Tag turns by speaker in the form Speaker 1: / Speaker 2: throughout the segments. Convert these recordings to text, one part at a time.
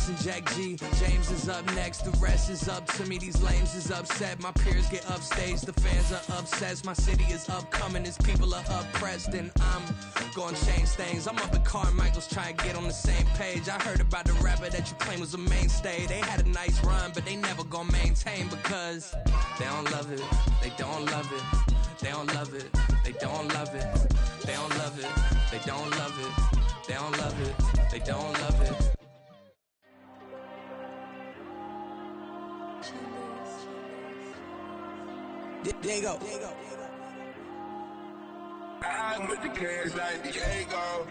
Speaker 1: Jason, Jack G, James is up next. The rest is up to me. These lames is upset. My peers get upstaged. The fans are obsessed. My city is upcoming. His people are oppressed. And I'm gonna change things. I'm up at Carmichael's trying to get on the same page. I heard about the rapper that you claim was a mainstay. They had a nice run, but they never gonna maintain because they don't love it. They don't love it. They don't love it. They don't love it. They don't love it. They don't love it. They don't love it. They don't love it. There you go.
Speaker 2: I'm with the kids like Diego.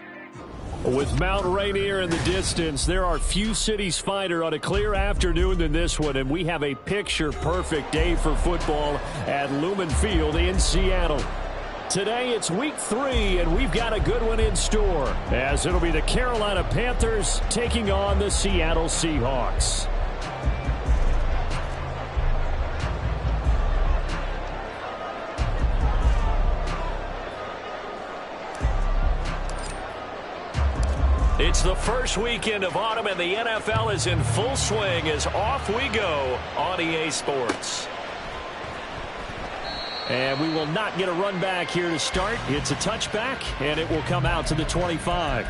Speaker 3: With Mount Rainier in the distance, there are few cities finer on a clear afternoon than this one, and we have a picture-perfect day for football at Lumen Field in Seattle. Today it's week 3, and we've got a good one in store, as it'll be the Carolina Panthers taking on the Seattle Seahawks. It's the first weekend of autumn, and the NFL is in full swing as off we go on EA Sports. And we will not get a run back here to start. It's a touchback, and it will come out to the 25.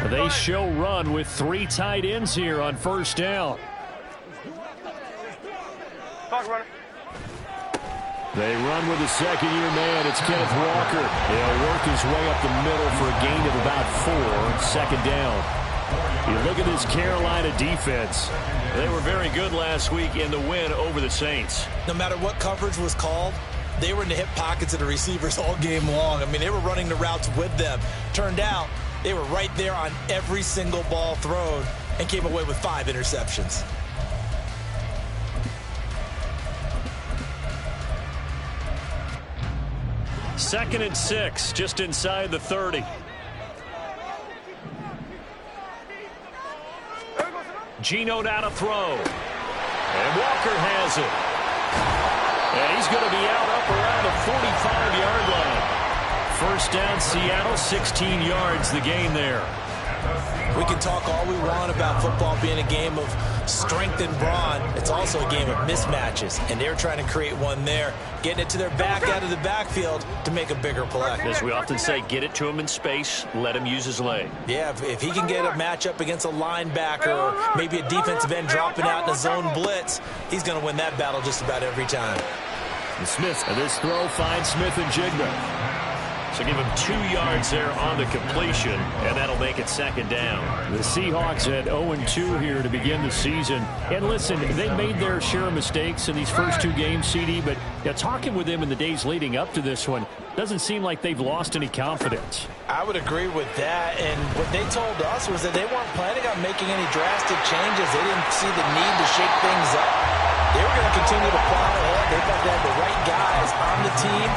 Speaker 3: They show run with 3 tight ends here on first down. They run with a second-year man. It's Kenneth Walker. He'll work his way up the middle for a gain of about 4. Second down. You look at this Carolina defense. They were very good last week in the win over the Saints.
Speaker 4: No matter what coverage was called, they were in the hip pockets of the receivers all game long. I mean, they were running the routes with them. Turned out they were right there on every single ball thrown and came away with 5 interceptions.
Speaker 3: Second and 6, just inside the 30. Geno now to throw. And Walker has it. And he's going to be out up around the 45-yard line. First down, Seattle, 16 yards, the gain there.
Speaker 4: We can talk all we want about football being a game of strength and brawn. It's also a game of mismatches, and they're trying to create one there, getting it to their back out of the backfield to make a bigger play.
Speaker 3: As we often say, get it to him in space, let him use his leg.
Speaker 4: Yeah, if he can get a matchup against a linebacker or maybe a defensive end dropping out in a zone blitz, he's going to win that battle just about every time.
Speaker 3: And Smith, and this throw finds Smith and Jigba. So give him 2 yards there on the completion, and that'll make it second down. The Seahawks at 0-2 here to begin the season. And listen, they made their share of mistakes in these first 2 games, CD, but talking with them in the days leading up to this one, doesn't seem like they've lost any confidence.
Speaker 4: I would agree with that, and what they told us was that they weren't planning on making any drastic changes. They didn't see the need to shake things up. They were going to continue to plow ahead. They thought they had the right guys on the team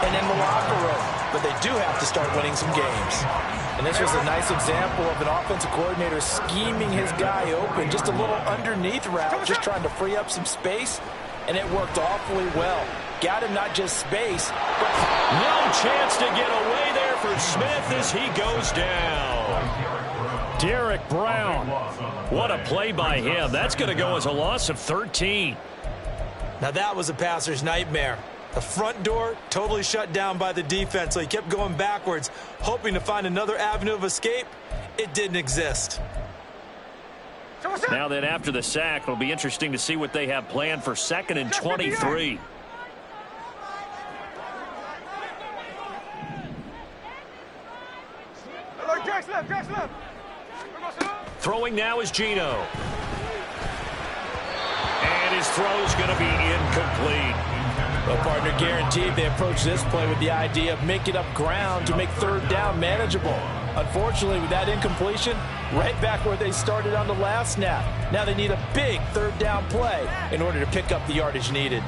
Speaker 4: and in the locker room. But they do have to start winning some games. And this was a nice example of an offensive coordinator scheming his guy open. Just a little underneath route, just trying to free up some space. And it worked awfully well. Got him not just space, but
Speaker 3: no chance to get away there for Smith as he goes down. Derek Brown. What a play by him. That's going to go as a loss of 13.
Speaker 4: Now that was a passer's nightmare. The front door totally shut down by the defense, so he kept going backwards, hoping to find another avenue of escape. It didn't exist.
Speaker 3: Now then, after the sack, it'll be interesting to see what they have planned for 2nd and 23. Throwing now is Geno. And his throw's going to be incomplete.
Speaker 4: Well, partner, guaranteed they approach this play with the idea of making up ground to make 3rd down manageable. Unfortunately, with that incompletion, right back where they started on the last snap. Now they need a big 3rd down play in order to pick up the yardage needed.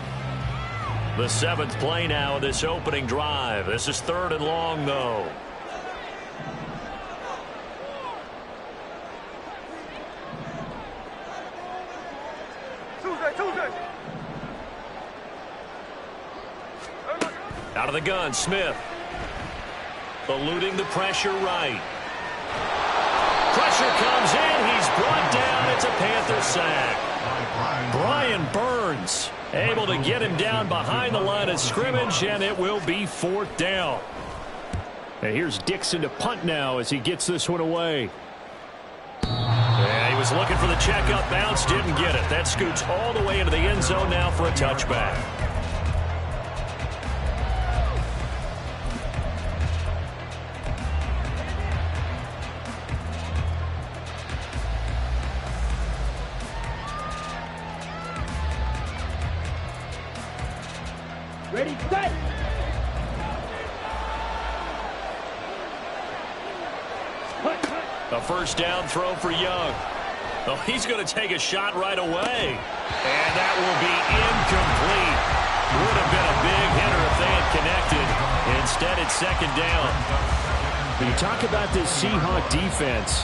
Speaker 3: The 7th play now of this opening drive. This is 3rd and long, though. Out of the gun, Smith. Eluding the pressure right. Pressure comes in. He's brought down. It's a Panther sack. Brian Burns able to get him down behind the line of scrimmage, and it will be 4th down. And here's Dixon to punt now as he gets this one away. Yeah, he was looking for the checkup bounce, didn't get it. That scoots all the way into the end zone now for a touchback.
Speaker 5: Ready, set!
Speaker 3: A first down throw for Young. Oh, he's going to take a shot right away. And that will be incomplete. Would have been a big hitter if they had connected. Instead, it's 2nd down.
Speaker 5: When you talk about this Seahawks defense,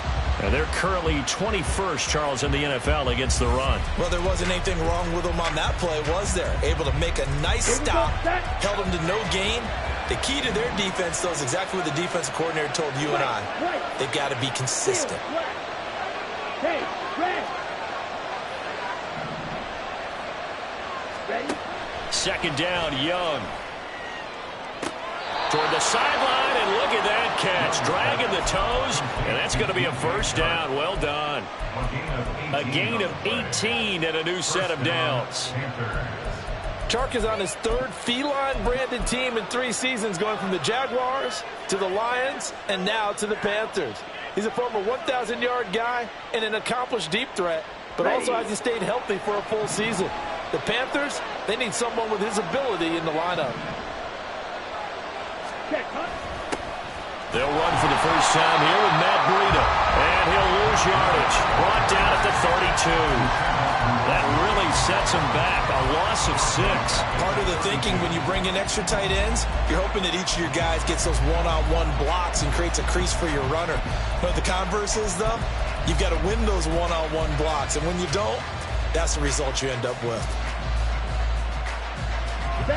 Speaker 3: they're currently 21st, Charles, in the NFL against the run.
Speaker 4: Well, there wasn't anything wrong with them on that play, was there? Able to make a nice stop, held them to no gain. The key to their defense, though, is exactly what the defensive coordinator told you and I. They've got to be consistent.
Speaker 5: Hey, ready?
Speaker 3: 2nd down, Young. Toward the sideline, and look at that catch. Dragging the toes, and that's going to be a first down. Well done. A gain of 18 and a new set of downs.
Speaker 4: Chark is on his 3rd feline-branded team in 3 seasons, going from the Jaguars to the Lions and now to the Panthers. He's a former 1,000-yard guy and an accomplished deep threat, but also hasn't stayed healthy for a full season. The Panthers, they need someone with his ability in the lineup.
Speaker 3: They'll run for the first time here with Matt Breida, and he'll lose yardage. Brought down at the 32. That really sets him back, a loss of 6.
Speaker 4: Part of the thinking when you bring in extra tight ends, you're hoping that each of your guys gets those one-on-one blocks and creates a crease for your runner. But the converse is, though, you've got to win those one-on-one blocks, and when you don't, that's the result you end up with.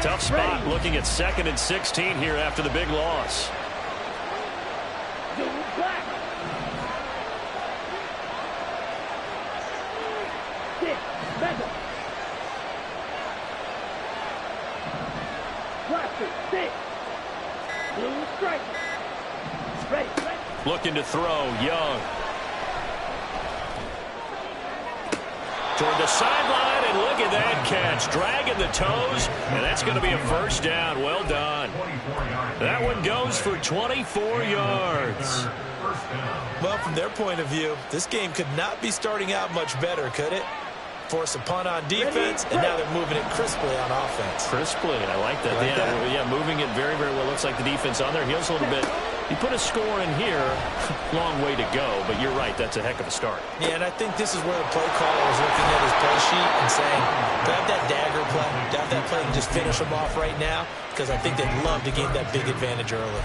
Speaker 3: Tough spot looking at 2nd and 16 here after the big loss. Looking to throw, Young. Toward the sideline, and look at that catch. Dragging the toes, and that's going to be a first down. Well done. That one goes for 24 yards.
Speaker 4: Well, from their point of view, this game could not be starting out much better, could it? Force a punt on defense, and now they're moving it crisply on offense.
Speaker 3: Crisply, I like that. Yeah, moving it very, very well. Looks like the defense on their heels a little bit. You put a score in here, long way to go, but you're right, that's a heck of a start.
Speaker 4: Yeah, and I think this is where the play caller is looking at his play sheet and saying, grab that dagger play, grab that play and just finish them off right now, because I think they'd love to gain that big advantage early.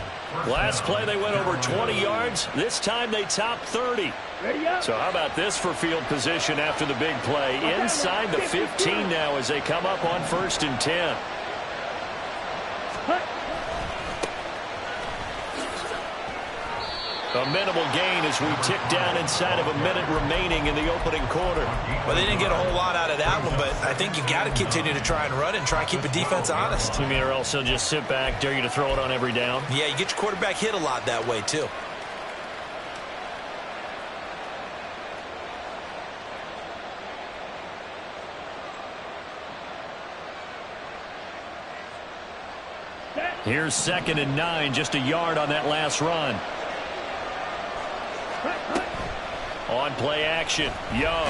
Speaker 3: Last play, they went over 20 yards. This time, they topped 30. So how about this for field position after the big play? Inside the 15 now as they come up on 1st and 10. A minimal gain as we tick down inside of a minute remaining in the opening quarter.
Speaker 4: Well, they didn't get a whole lot out of that one, but I think you got to continue to try and run and try and keep the defense honest.
Speaker 3: You mean or else they'll just sit back, dare you to throw it on every down?
Speaker 4: Yeah, you get your quarterback hit a lot that way, too.
Speaker 3: Here's 2nd and 9, just a yard on that last run. On play action, Young.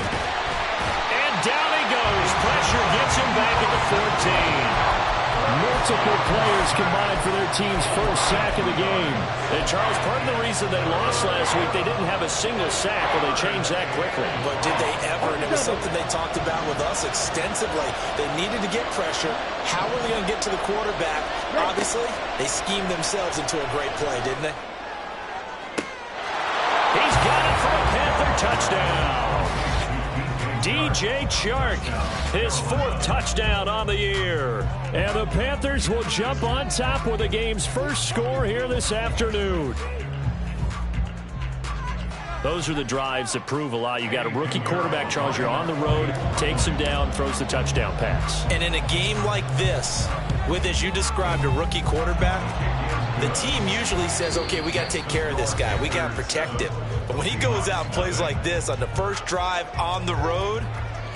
Speaker 3: And down he goes. Pressure gets him back at the 14.
Speaker 5: Multiple players combined for their team's first sack of the game.
Speaker 3: And Charles, part of the reason they lost last week, they didn't have a single sack, well, they changed that quickly.
Speaker 4: But did they ever? And it was something they talked about with us extensively. They needed to get pressure. How were they going to get to the quarterback? Obviously, they schemed themselves into a great play, didn't they?
Speaker 3: He's got it for a Panther touchdown. DJ Chark, his 4th touchdown on the year. And the Panthers will jump on top with the game's first score here this afternoon. Those are the drives that prove a lot. You got a rookie quarterback, Charles. You're on the road, takes him down, throws the touchdown pass.
Speaker 4: And in a game like this, with, as you described, a rookie quarterback, the team usually says, okay, we got to take care of this guy. We got to protect him. But when he goes out and plays like this on the first drive on the road,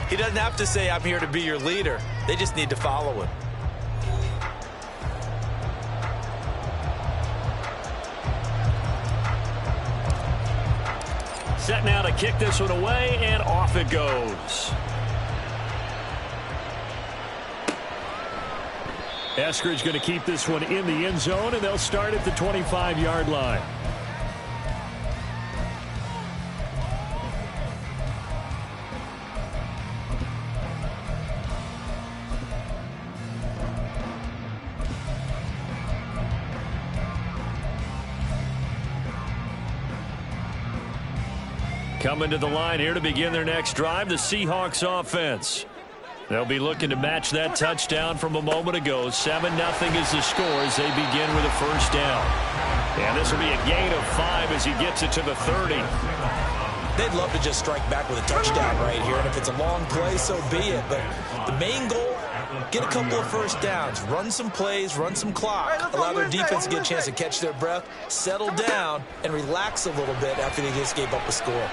Speaker 4: he doesn't have to say, I'm here to be your leader. They just need to follow him.
Speaker 3: Set now to kick this one away, and off it goes. Eskridge going to keep this one in the end zone, and they'll start at the 25-yard line. Coming to the line here to begin their next drive, the Seahawks offense. They'll be looking to match that touchdown from a moment ago. 7-0 is the score as they begin with a first down. And this will be a gain of 5 as he gets it to the 30.
Speaker 4: They'd love to just strike back with a touchdown right here, and if it's a long play, so be it. But the main goal, get a couple of first downs, run some plays, run some clock, allow their defense to get a chance to catch their breath, settle down, and relax a little bit after they just gave up a score.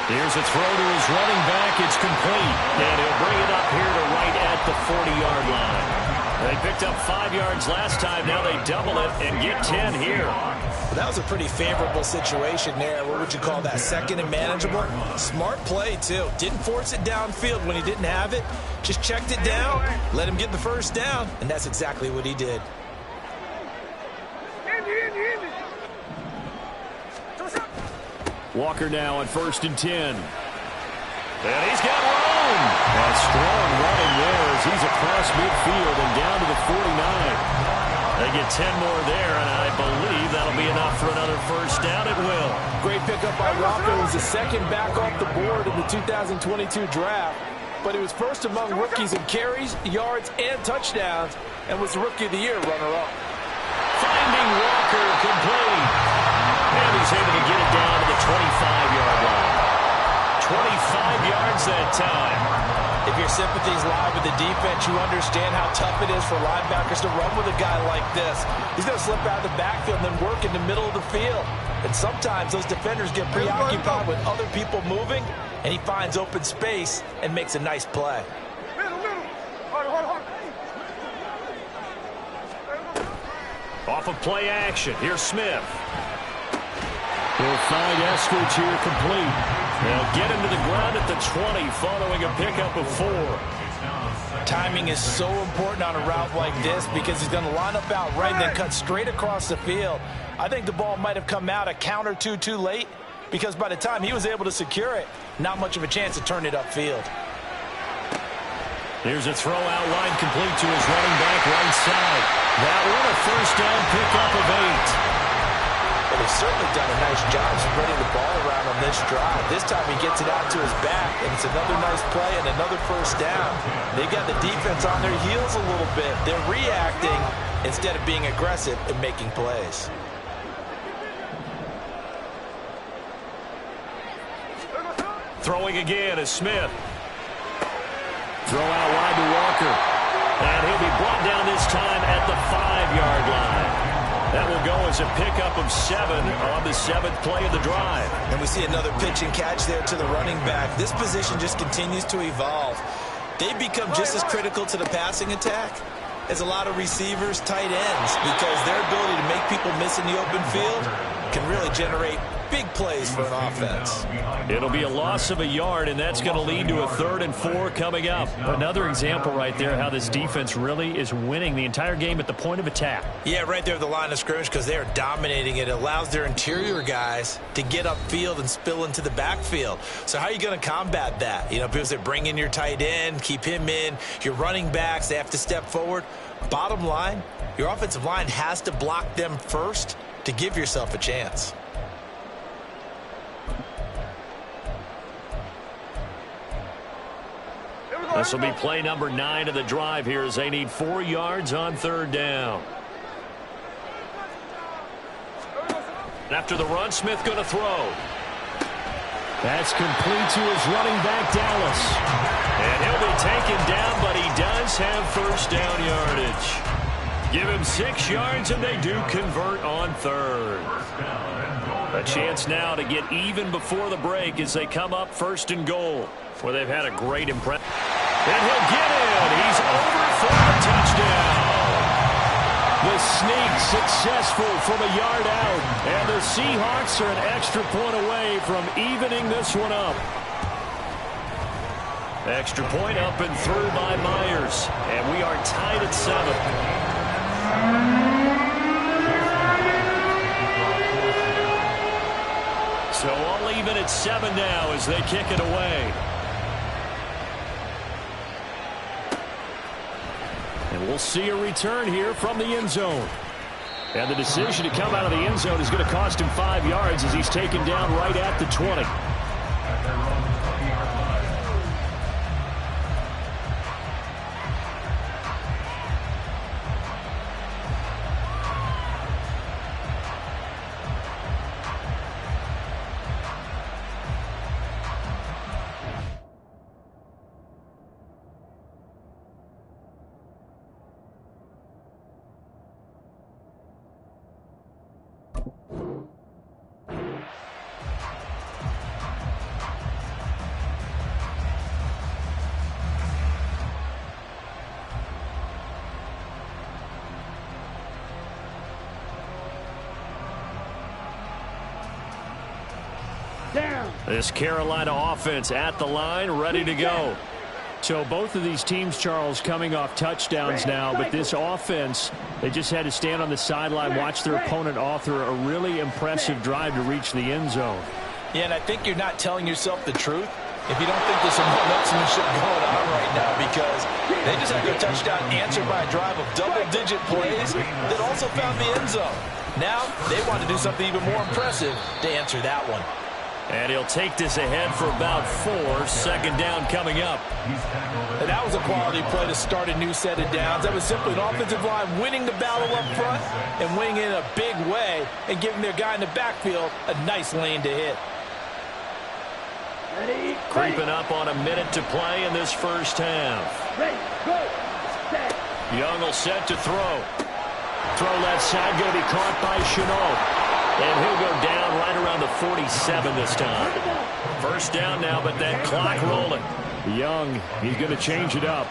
Speaker 3: Here's a throw to his running back. It's complete, and he'll bring it up here to right at the 40-yard line. They picked up 5 yards last time. Now they double it and get 10 here.
Speaker 4: Well, that was a pretty favorable situation there. What would you call that? Second and manageable? Smart play, too. Didn't force it downfield when he didn't have it. Just checked it down, let him get the first down, and that's exactly what he did.
Speaker 3: Walker now on 1st and 10. And he's got room. And strong running there as he's across midfield and down to the 49. They get 10 more there, and I believe that'll be enough for another first down. It will.
Speaker 6: Great pickup by Walker. He was the second back off the board in the 2022 draft, but he was first among rookies in carries, yards, and touchdowns, and was the Rookie of the Year runner-up.
Speaker 3: Finding Walker complete. And he's able to get it down to the 25-yard line. 25 yards that time.
Speaker 4: If your sympathies lie with the defense, you understand how tough it is for linebackers to run with a guy like this. He's going to slip out of the backfield and then work in the middle of the field. And sometimes those defenders get preoccupied with other people moving, and he finds open space and makes a nice play.
Speaker 3: Off of play action, here's Smith. He'll find Eskridge here complete. They'll get him to the ground at the 20 following a pickup of 4.
Speaker 4: Timing is so important on a route like this because he's going to line up out right and then cut straight across the field. I think the ball might have come out a count or two too late because by the time he was able to secure it, not much of a chance to turn it upfield.
Speaker 3: Here's a throw out line complete to his running back right side. That one a first down pickup of 8.
Speaker 4: Well, they've certainly done a nice job spreading the ball around on this drive. This time he gets it out to his back, and it's another nice play and another first down. They've got the defense on their heels a little bit. They're reacting instead of being aggressive and making plays.
Speaker 3: Throwing again is Smith. Throw out wide to Walker. And he'll be brought down this time at the 5-yard line. That will go as a pickup of 7 on the 7th play of the drive.
Speaker 4: And we see another pitch and catch there to the running back. This position just continues to evolve. They've become just as critical to the passing attack as a lot of receivers, tight ends, because their ability to make people miss in the open field can really generate big plays for an offense.
Speaker 3: It'll be a loss of a yard, and that's going to lead to a 3rd and 4 coming up. Another example right there how this defense really is winning the entire game at the point of attack.
Speaker 4: Yeah, right there at the line of scrimmage because they are dominating it. It allows their interior guys to get upfield and spill into the backfield. So how are you going to combat that? You know, because they bring in your tight end, keep him in. Your running backs, they have to step forward. Bottom line, your offensive line has to block them first to give yourself a chance.
Speaker 3: This will be play number 9 of the drive here as they need 4 yards on 3rd down. After the run, Smith going to throw.
Speaker 5: That's complete to his running back, Dallas.
Speaker 3: And he'll be taken down, but he does have 1st down yardage. Give him 6 yards, and they do convert on 3rd. A chance now to get even before the break as they come up 1st and goal, where they've had a great impression. And he'll get in. He's over for a touchdown.
Speaker 5: The sneak successful from a yard out. And the Seahawks are an extra point away from evening this one up.
Speaker 3: Extra point up and through by Myers. And we are tied at 7. So all even at 7 now as they kick it away.
Speaker 5: And we'll see a return here from the end zone. And the decision to come out of the end zone is going to cost him 5 yards as he's taken down right at the 20.
Speaker 3: This Carolina offense at the line, ready to go.
Speaker 5: So both of these teams, Charles, coming off touchdowns now, but this offense, they just had to stand on the sideline, watch their opponent author a really impressive drive to reach the end zone.
Speaker 4: Yeah, and I think you're not telling yourself the truth if you don't think there's some one-upsmanship going on right now, because they just had their touchdown answered by a drive of double-digit plays that also found the end zone. Now they want to do something even more impressive to answer that one.
Speaker 3: And he'll take this ahead for about 4. 2nd down coming up.
Speaker 4: And that was a quality play to start a new set of downs. That was simply an offensive line winning the battle up front and winning in a big way and giving their guy in the backfield a nice lane to hit.
Speaker 1: Ready,
Speaker 3: creeping up on a minute to play in this first half.
Speaker 1: ready, go, set.
Speaker 3: Young will set to throw. Throw left side going to be caught by Chenault. And he'll go down right around the 47 this time. 1st down now, but that clock rolling.
Speaker 5: Young, he's going to change it up.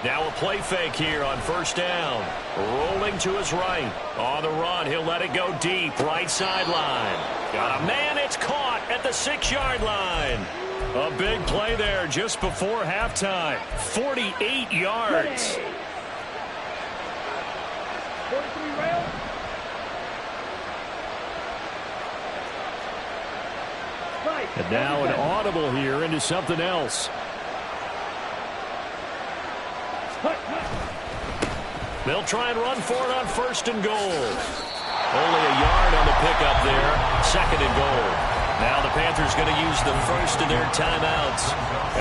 Speaker 3: Now a play fake here on 1st down. Rolling to his right. On the run, he'll let it go deep. Right sideline. Got a man, it's caught at the 6-yard line. A big play there just before halftime. 48 yards.
Speaker 5: And now an audible here into something else.
Speaker 3: They'll try and run for it on 1st and goal. Only a yard on the pickup there. 2nd and goal. Now the Panthers going to use the first of their timeouts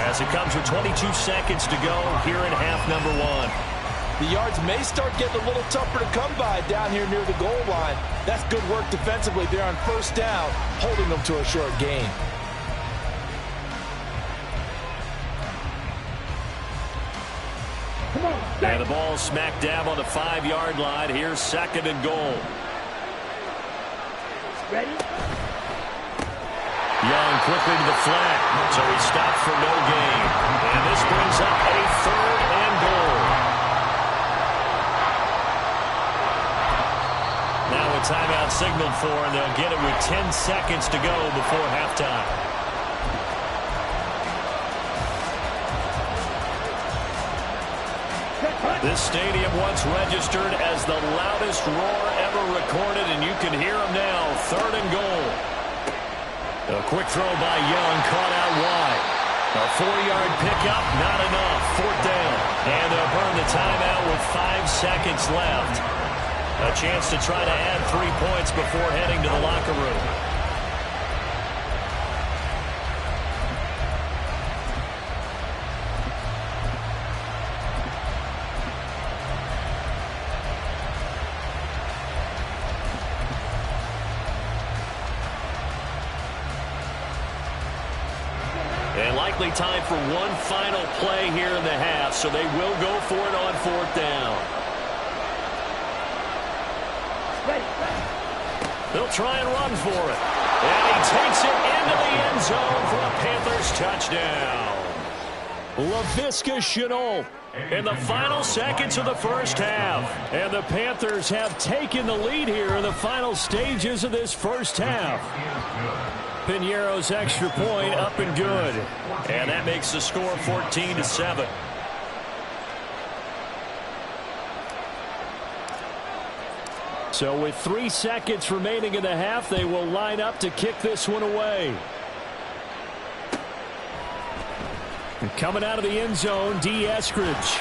Speaker 3: as it comes with 22 seconds to go here in half number 1.
Speaker 4: The yards may start getting a little tougher to come by down here near the goal line. That's good work defensively there on 1st down, holding them to a short gain.
Speaker 3: And the ball smack dab on the 5-yard line. Here's 2nd and goal.
Speaker 1: Ready?
Speaker 3: Young quickly to the flat, so he stopped for no gain. And this brings up a 3rd and goal. Now a timeout signaled for, and they'll get it with 10 seconds to go before halftime. This stadium once registered as the loudest roar ever recorded, and you can hear them now. 3rd and goal. A quick throw by Young, caught out wide. A 4-yard pickup, not enough. 4th down. And they'll burn the timeout with 5 seconds left. A chance to try to add 3 points before heading to the locker room. And likely time for one final play here in the half, so they will go for it on 4th down. They'll try and run for it. And he takes it into the end zone for a Panthers touchdown. Laviska Shenault in the final seconds of the first half. And the Panthers have taken the lead here in the final stages of this first half. Piñeiro's extra point up and good. And that makes the score 14-7. So with 3 seconds remaining in the half, they will line up to kick this one away. And coming out of the end zone, D. Eskridge.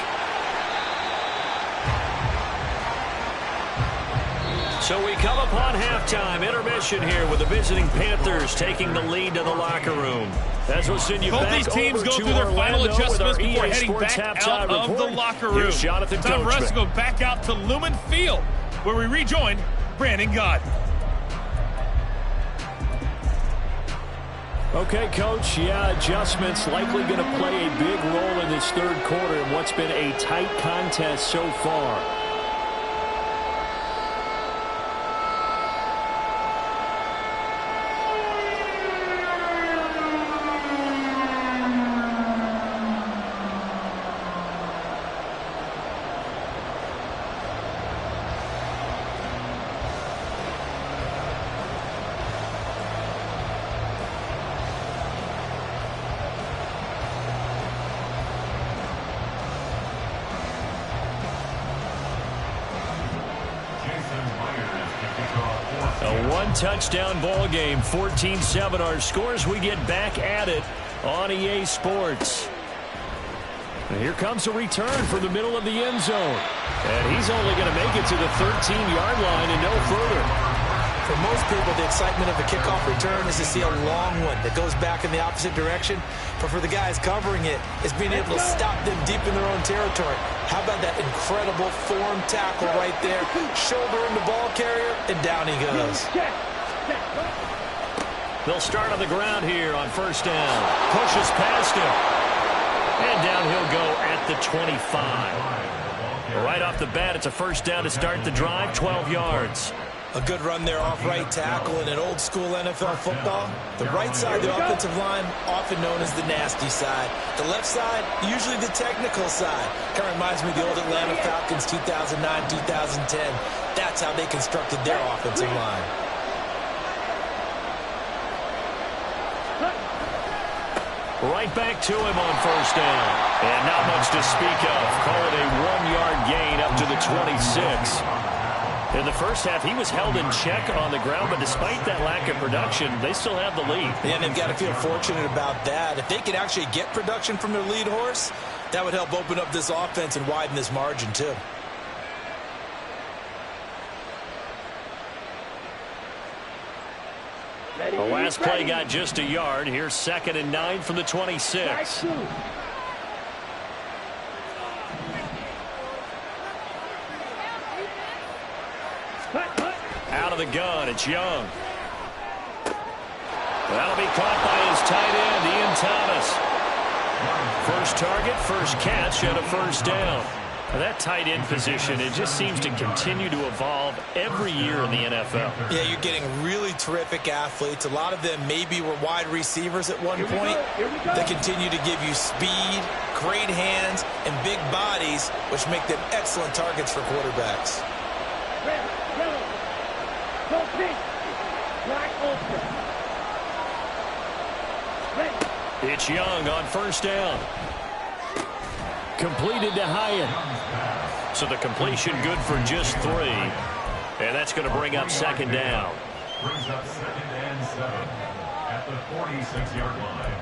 Speaker 3: So we come upon halftime intermission here with the visiting Panthers taking the lead to the locker room. As we'll send you
Speaker 7: both
Speaker 3: back
Speaker 7: these teams
Speaker 3: over
Speaker 7: go
Speaker 3: to
Speaker 7: through their final
Speaker 3: Orlando
Speaker 7: adjustments
Speaker 3: with
Speaker 7: before
Speaker 3: our EA
Speaker 7: heading
Speaker 3: Sports
Speaker 7: back out of
Speaker 3: report.
Speaker 7: the locker room.
Speaker 3: Here's Jonathan
Speaker 7: Time for us to go back out to Lumen Field, where we rejoin Brandon Gott.
Speaker 5: Okay, Coach. Yeah, adjustments likely going to play a big role in this third quarter in what's been a tight contest so far. Touchdown ball game, 14-7 our scores. We get back at it on EA Sports. And here comes a return from the middle of the end zone. And he's only going to make it to the 13-yard line and no further.
Speaker 4: For most people, the excitement of a kickoff return is to see a long one that goes back in the opposite direction. But for the guys covering it, it's being able to stop them deep in their own territory. How about that incredible form tackle right there? Shoulder in the ball carrier, and down he goes.
Speaker 3: They'll start on the ground here on first down. Pushes past him. And down he'll go at the 25. Right off the bat, it's a first down to start the drive, 12 yards.
Speaker 4: A good run there off right tackle in an old-school NFL football. The right side of the offensive line, often known as the nasty side. The left side, usually the technical side. Kind of reminds me of the old Atlanta Falcons 2009, 2010. That's how they constructed their offensive line.
Speaker 3: Right back to him on first down. And not much to speak of. Call it a 1-yard gain up to the 26. In the first half, he was held in check on the ground, but despite that lack of production, they still have the lead.
Speaker 4: Yeah, and they've got to feel fortunate about that. If they could actually get production from their lead horse, that would help open up this offense and widen this margin, too.
Speaker 3: The last play got just a yard. Here's 2nd and 9 from the 26. Out of the gun, it's Young. That'll be caught by his tight end, Ian Thomas. First target, first catch, and a first down. Now that tight end position, it just seems to continue to evolve every year in the NFL.
Speaker 4: Yeah, you're getting really terrific athletes. A lot of them maybe were wide receivers at one point. They continue to give you speed, great hands, and big bodies, which make them excellent targets for quarterbacks.
Speaker 3: It's Young on first down. Completed to Hyatt. So the completion good for just 3. And that's going to bring up 2nd down.
Speaker 8: Brings up 2nd and 7 at the 46-yard line.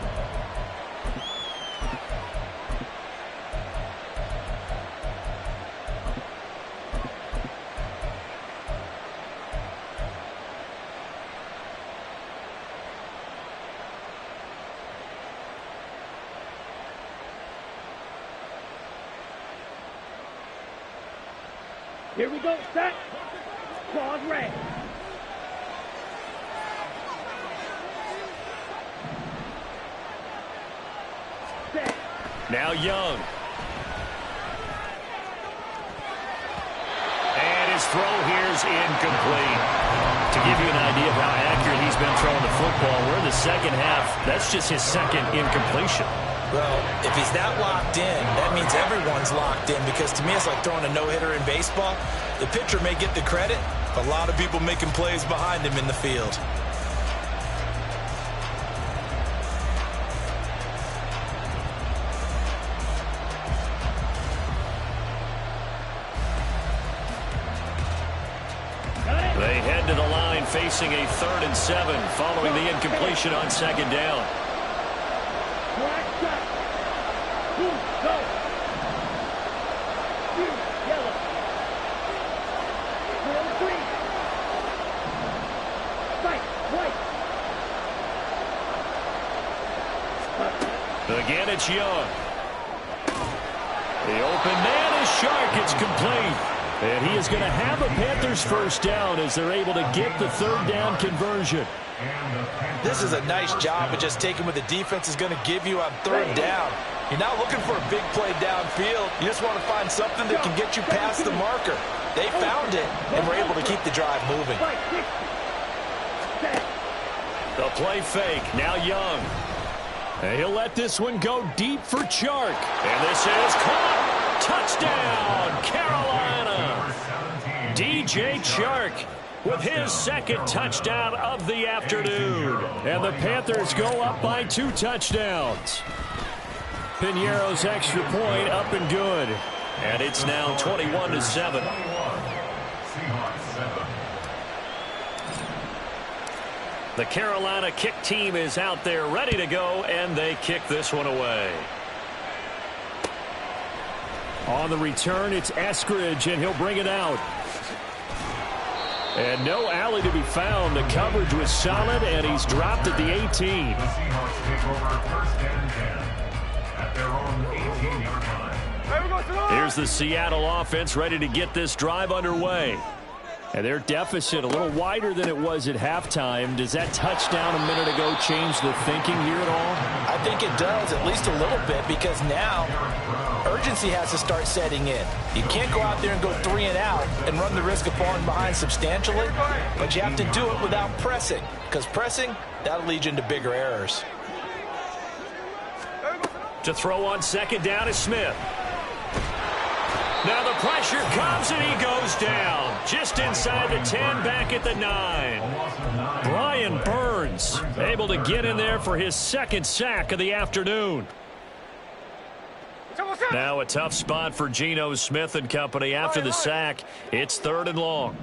Speaker 9: Here we go, set. Claws red.
Speaker 5: Now Young. And his throw here is incomplete. To give you an idea of how accurate he's been throwing the football, we're in the second half. That's just his second incompletion.
Speaker 4: Well, if he's that locked in, that means everyone's locked in, because to me it's like throwing a no-hitter in baseball. The pitcher may get the credit, but a lot of people making plays behind him in the field.
Speaker 5: They head to the line facing a 3rd and 7 following the incompletion on 2nd down. Again, it's Young. The open man is Shark. It's complete. And he is going to have a Panthers first down as they're able to get the 3rd down conversion.
Speaker 4: This is a nice job of just taking what the defense is going to give you on 3rd down. You're not looking for a big play downfield. You just want to find something that can get you past the marker. They found it and were able to keep the drive moving.
Speaker 5: The play fake. Now Young. And he'll let this one go deep for Chark. And this is caught. Touchdown, Carolina. DJ Chark with his 2nd touchdown of the afternoon. And the Panthers go up by 2 touchdowns. Piñeiro's extra point up and good. And it's now 21-7. The Carolina kick team is out there ready to go, and they kick this one away. On the return, it's Eskridge, and he'll bring it out. And no alley to be found. The coverage was solid, and he's dropped at the 18.
Speaker 8: The Seahawks take over 1st and 10 at their own 18-yard line.
Speaker 5: Here's the Seattle offense ready to get this drive underway. And their deficit a little wider than it was at halftime. Does that touchdown a minute ago change the thinking here at all?
Speaker 4: I think it does, at least a little bit, because now urgency has to start setting in. You can't go out there and go 3 and out and run the risk of falling behind substantially, but you have to do it without pressing, because pressing, that'll lead you into bigger errors.
Speaker 5: To throw on 2nd down is Smith. Now the pressure comes and he goes down. Just inside the 10, back at the 9. Brian Burns able to get in there for his 2nd sack of the afternoon. Now a tough spot for Geno Smith and company after the sack. It's 3rd and long.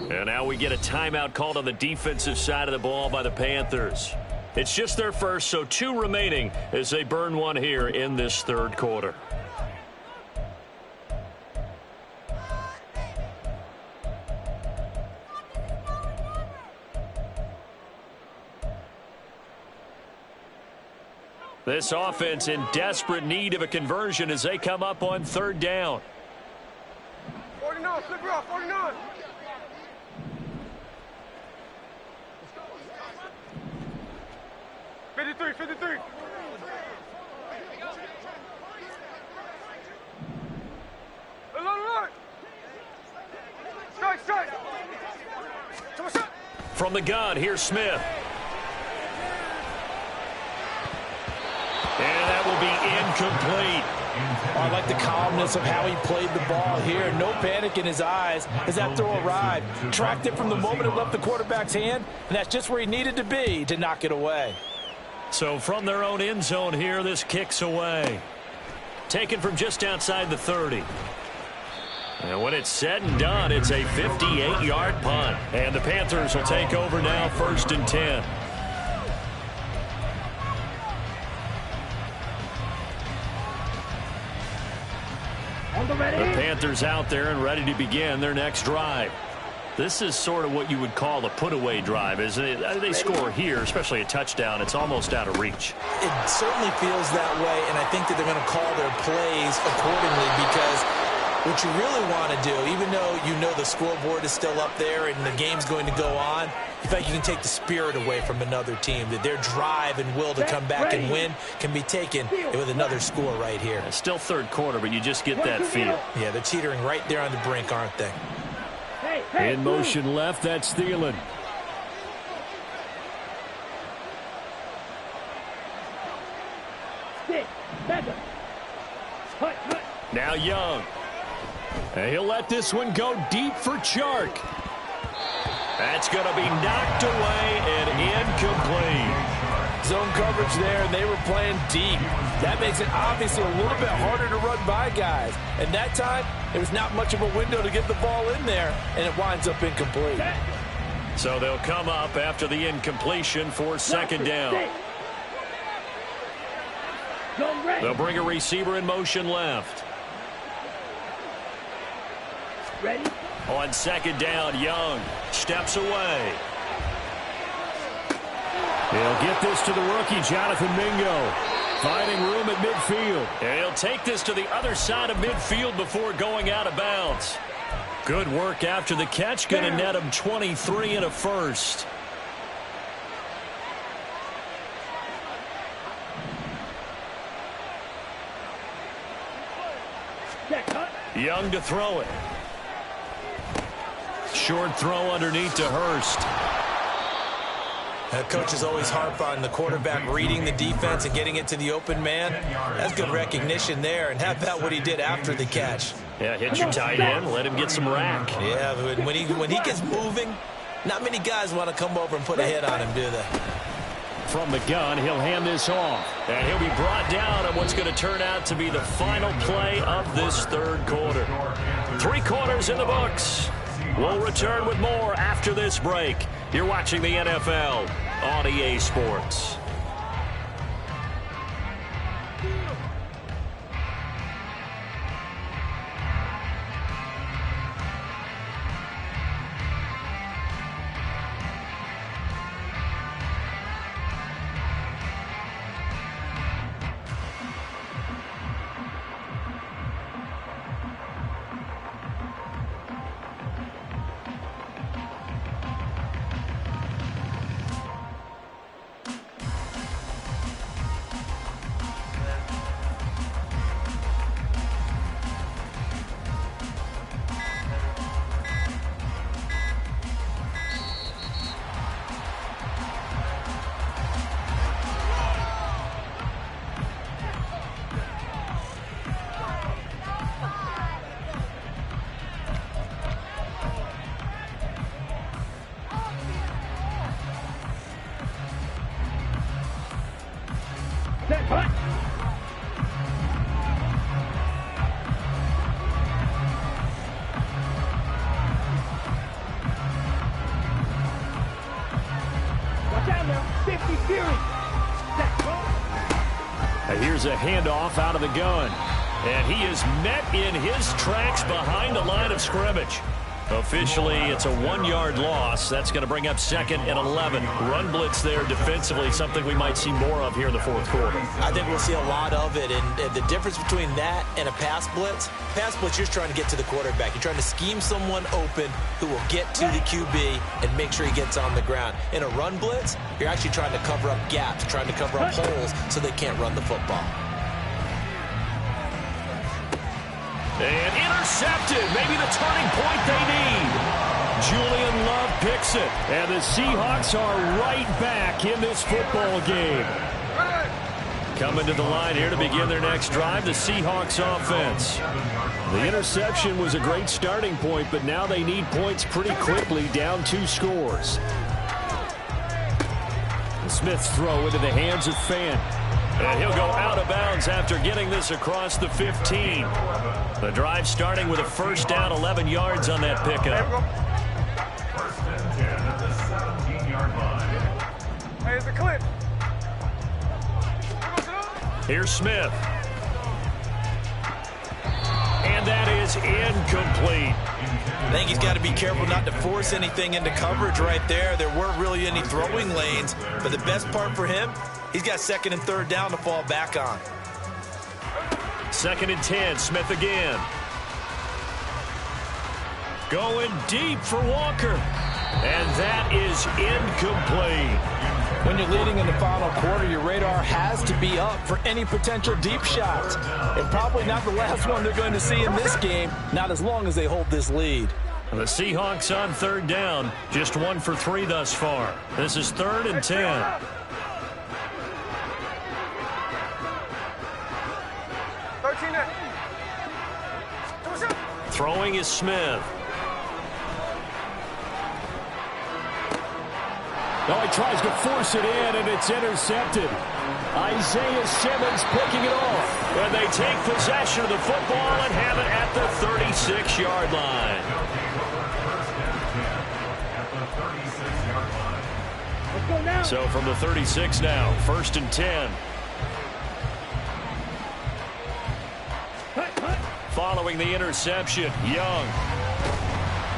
Speaker 5: And now we get a timeout called on the defensive side of the ball by the Panthers. It's just their first, so 2 remaining as they burn one here in this 3rd quarter. This offense in desperate need of a conversion as they come up on 3rd down.
Speaker 9: 49, flip it off, 49.
Speaker 5: From the gun, here's Smith. And that will be incomplete.
Speaker 4: I like the calmness of how he played the ball here. No panic in his eyes as that throw arrived. Tracked it from the moment it left the quarterback's hand, and that's just where he needed to be to knock it away.
Speaker 5: So from their own end zone here, this kicks away. Taken from just outside the 30. And when it's said and done, it's a 58-yard punt. And the Panthers will take over now, 1st and 10. The Panthers out there and ready to begin their next drive. This is sort of what you would call a put-away drive, isn't it? They score here, especially a touchdown. It's almost out of reach.
Speaker 4: It certainly feels that way, and I think that they're going to call their plays accordingly because What you really want to do, even though you know the scoreboard is still up there and the game's going to go on, you think you can take the spirit away from another team, that their drive and will to come back and win can be taken with another score right here.
Speaker 3: It's still third quarter, but you just get that feel.
Speaker 4: Yeah, they're teetering right there on the brink, aren't they?
Speaker 5: In motion left, that's Thielen. Now Young. And he'll let this one go deep for Chark. That's going to be knocked away and incomplete.
Speaker 6: Zone coverage there, and they were playing deep. That makes it obviously a little bit harder to run by guys. And that time, there was not much of a window to get the ball in there, and it winds up incomplete.
Speaker 3: So they'll come up after the incompletion for second down. They'll bring a receiver in motion left.
Speaker 10: Ready?
Speaker 3: On second down, Young steps away.
Speaker 5: He'll get this to the rookie, Jonathan Mingo. Finding room at midfield.
Speaker 3: And he'll take this to the other side of midfield before going out of bounds. Good work after the catch. Going to net him 23 and a first. Young to throw it. Short throw underneath to Hurst.
Speaker 4: Coaches always harp on the quarterback reading the defense and getting it to the open man. That's good recognition there. And how about what he did after the catch?
Speaker 3: Yeah, hit your tight end. Let him get some rack.
Speaker 4: Yeah, when he gets moving, not many guys want to come over and put a hit on him, do they?
Speaker 5: From the gun, he'll hand this off.
Speaker 3: And he'll be brought down on what's going to turn out to be the final play of this third quarter. 3 quarters in the books. We'll return with more after this break. You're watching the NFL on EA Sports.
Speaker 5: Here's a handoff out of the gun.
Speaker 3: And he is met in his tracks behind the line of scrimmage. Officially, it's a 1-yard loss. That's going to bring up 2nd and 11. Run blitz there defensively, something we might see more of here in the fourth quarter.
Speaker 4: I think we'll see a lot of it. And the difference between that and a pass blitz, you're trying to get to the quarterback. You're trying to scheme someone open who will get to the QB and make sure he gets on the ground. In a run blitz, you're actually trying to cover up gaps, trying to cover up holes so they can't run the football.
Speaker 3: And intercepted. Maybe the turning point they need.
Speaker 5: Julian Love picks it. And the Seahawks are right back in this football game.
Speaker 3: Coming to the line here to begin their next drive, the Seahawks offense.
Speaker 5: The interception was a great starting point, but now they need points pretty quickly, down 2 scores. Smith's throw into the hands of Fan.
Speaker 3: And he'll go out of bounds after getting this across the 15. The drive starting with a first down, 11 yards on that pickup.
Speaker 8: First and 10 at the 17-yard line.
Speaker 9: Hey, it's a clip.
Speaker 3: Here's Smith. And that is incomplete.
Speaker 4: I think he's got to be careful not to force anything into coverage right there. There weren't really any throwing lanes, but the best part for him, he's got 2nd and 3rd down to fall back on.
Speaker 3: 2nd and 10, Smith again.
Speaker 5: Going deep for Walker. And that is incomplete.
Speaker 6: When you're leading in the final quarter, your radar has to be up for any potential deep shots. And probably not the last one they're going to see in this game, not as long as they hold this lead.
Speaker 5: The Seahawks on third down, just 1 for 3 thus far. This is 3rd and 10. Throwing is Smith.
Speaker 3: Oh, he tries to force it in, and it's intercepted. Isaiah Simmons picking it off.
Speaker 5: And they take possession of the football and have it at the 36-yard line. So from the 36 now, 1st and 10. Following the interception, Young.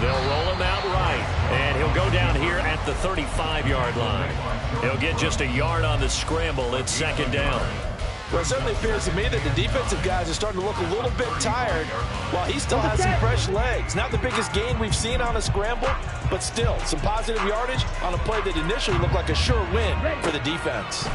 Speaker 5: They'll roll him out right, and he'll go down here at the 35-yard line. He'll get just a yard on the scramble. It's 2nd down.
Speaker 6: Well, it certainly appears to me that the defensive guys are starting to look a little bit tired while he still has some fresh legs. Not the biggest gain we've seen on a scramble, but still some positive yardage on a play that initially looked like a sure win for the defense.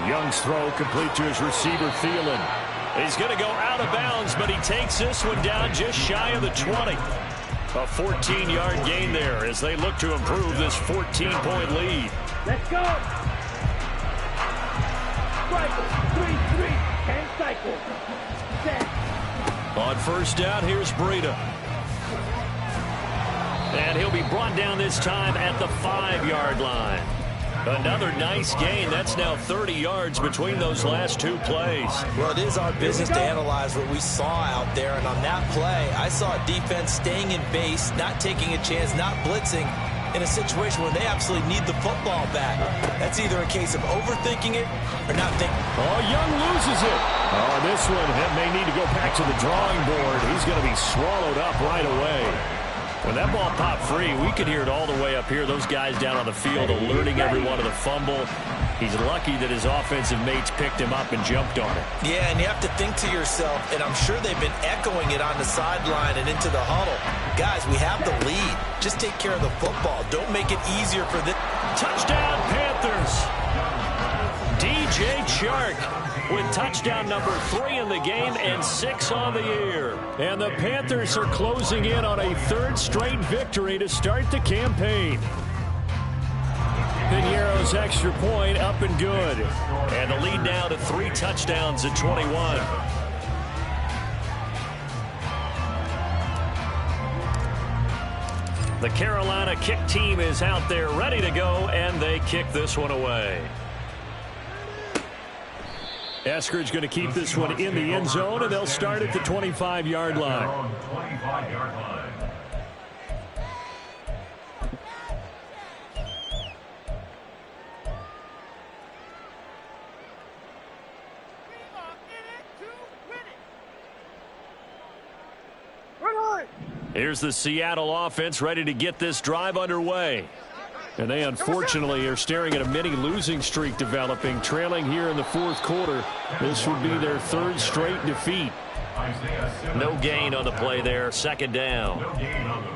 Speaker 5: Young's throw complete to his receiver, Thielen. He's going to go out of bounds, but he takes this one down just shy of the 20. A 14-yard gain there as they look to improve this 14-point lead.
Speaker 10: Let's go. Cycle. 3-3. And cycle. Set.
Speaker 5: On 1st down, here's Breida. And he'll be brought down this time at the 5-yard line. Another nice gain. That's now 30 yards between those last 2 plays.
Speaker 4: Well, it is our business to analyze what we saw out there. And on that play, I saw a defense staying in base, not taking a chance, not blitzing in a situation where they absolutely need the football back. That's either a case of overthinking it or not thinking.
Speaker 5: Oh, Young loses it. Oh, this one may need to go back to the drawing board. He's going to be swallowed up right away. When that ball popped free, we could hear it all the way up here. Those guys down on the field alerting everyone of the fumble. He's lucky that his offensive mates picked him up and jumped on it.
Speaker 4: Yeah, and you have to think to yourself, and I'm sure they've been echoing it on the sideline and into the huddle. Guys, we have the lead. Just take care of the football. Don't make it easier for the
Speaker 5: touchdown Panthers. DJ Chark with touchdown number 3 in the game and 6 on the year. And the Panthers are closing in on a 3rd straight victory to start the campaign. Pinheiro's extra point up and good. And the lead now to 3 touchdowns at 21. The Carolina kick team is out there ready to go, and they kick this one away. Eskridge going to keep this one in the end zone, and they'll start at the 25-yard line. Here's the Seattle offense ready to get this drive underway. And they unfortunately are staring at a mini losing streak developing, trailing here in the 4th quarter. This would be their 3rd straight defeat. No gain on the play there, 2nd down.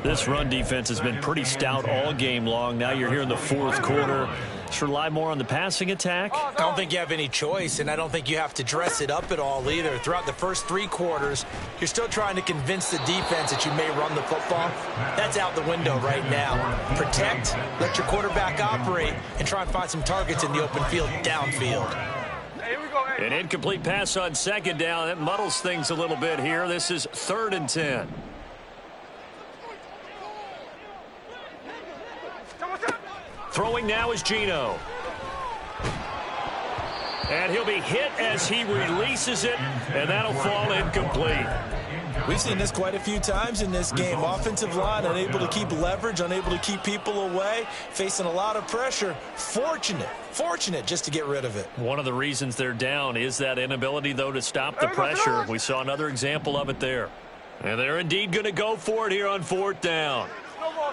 Speaker 5: This run defense has been pretty stout all game long. Now you're here in the 4th quarter. Let's rely more on the passing attack.
Speaker 4: I don't think you have any choice, and I don't think you have to dress it up at all either. Throughout the first 3 quarters, you're still trying to convince the defense that you may run the football. That's out the window right now. Protect, let your quarterback operate, and try and find some targets in the open field downfield.
Speaker 5: An incomplete pass on 2nd down. That muddles things a little bit here. This is 3rd and 10. Throwing now is Geno. And he'll be hit as he releases it, and that'll fall incomplete.
Speaker 4: We've seen this quite a few times in this game. Offensive line unable to keep leverage, unable to keep people away, facing a lot of pressure. Fortunate just to get rid of it.
Speaker 5: One of the reasons they're down is that inability, though, to stop the pressure. We saw another example of it there. And they're indeed going to go for it here on 4th down.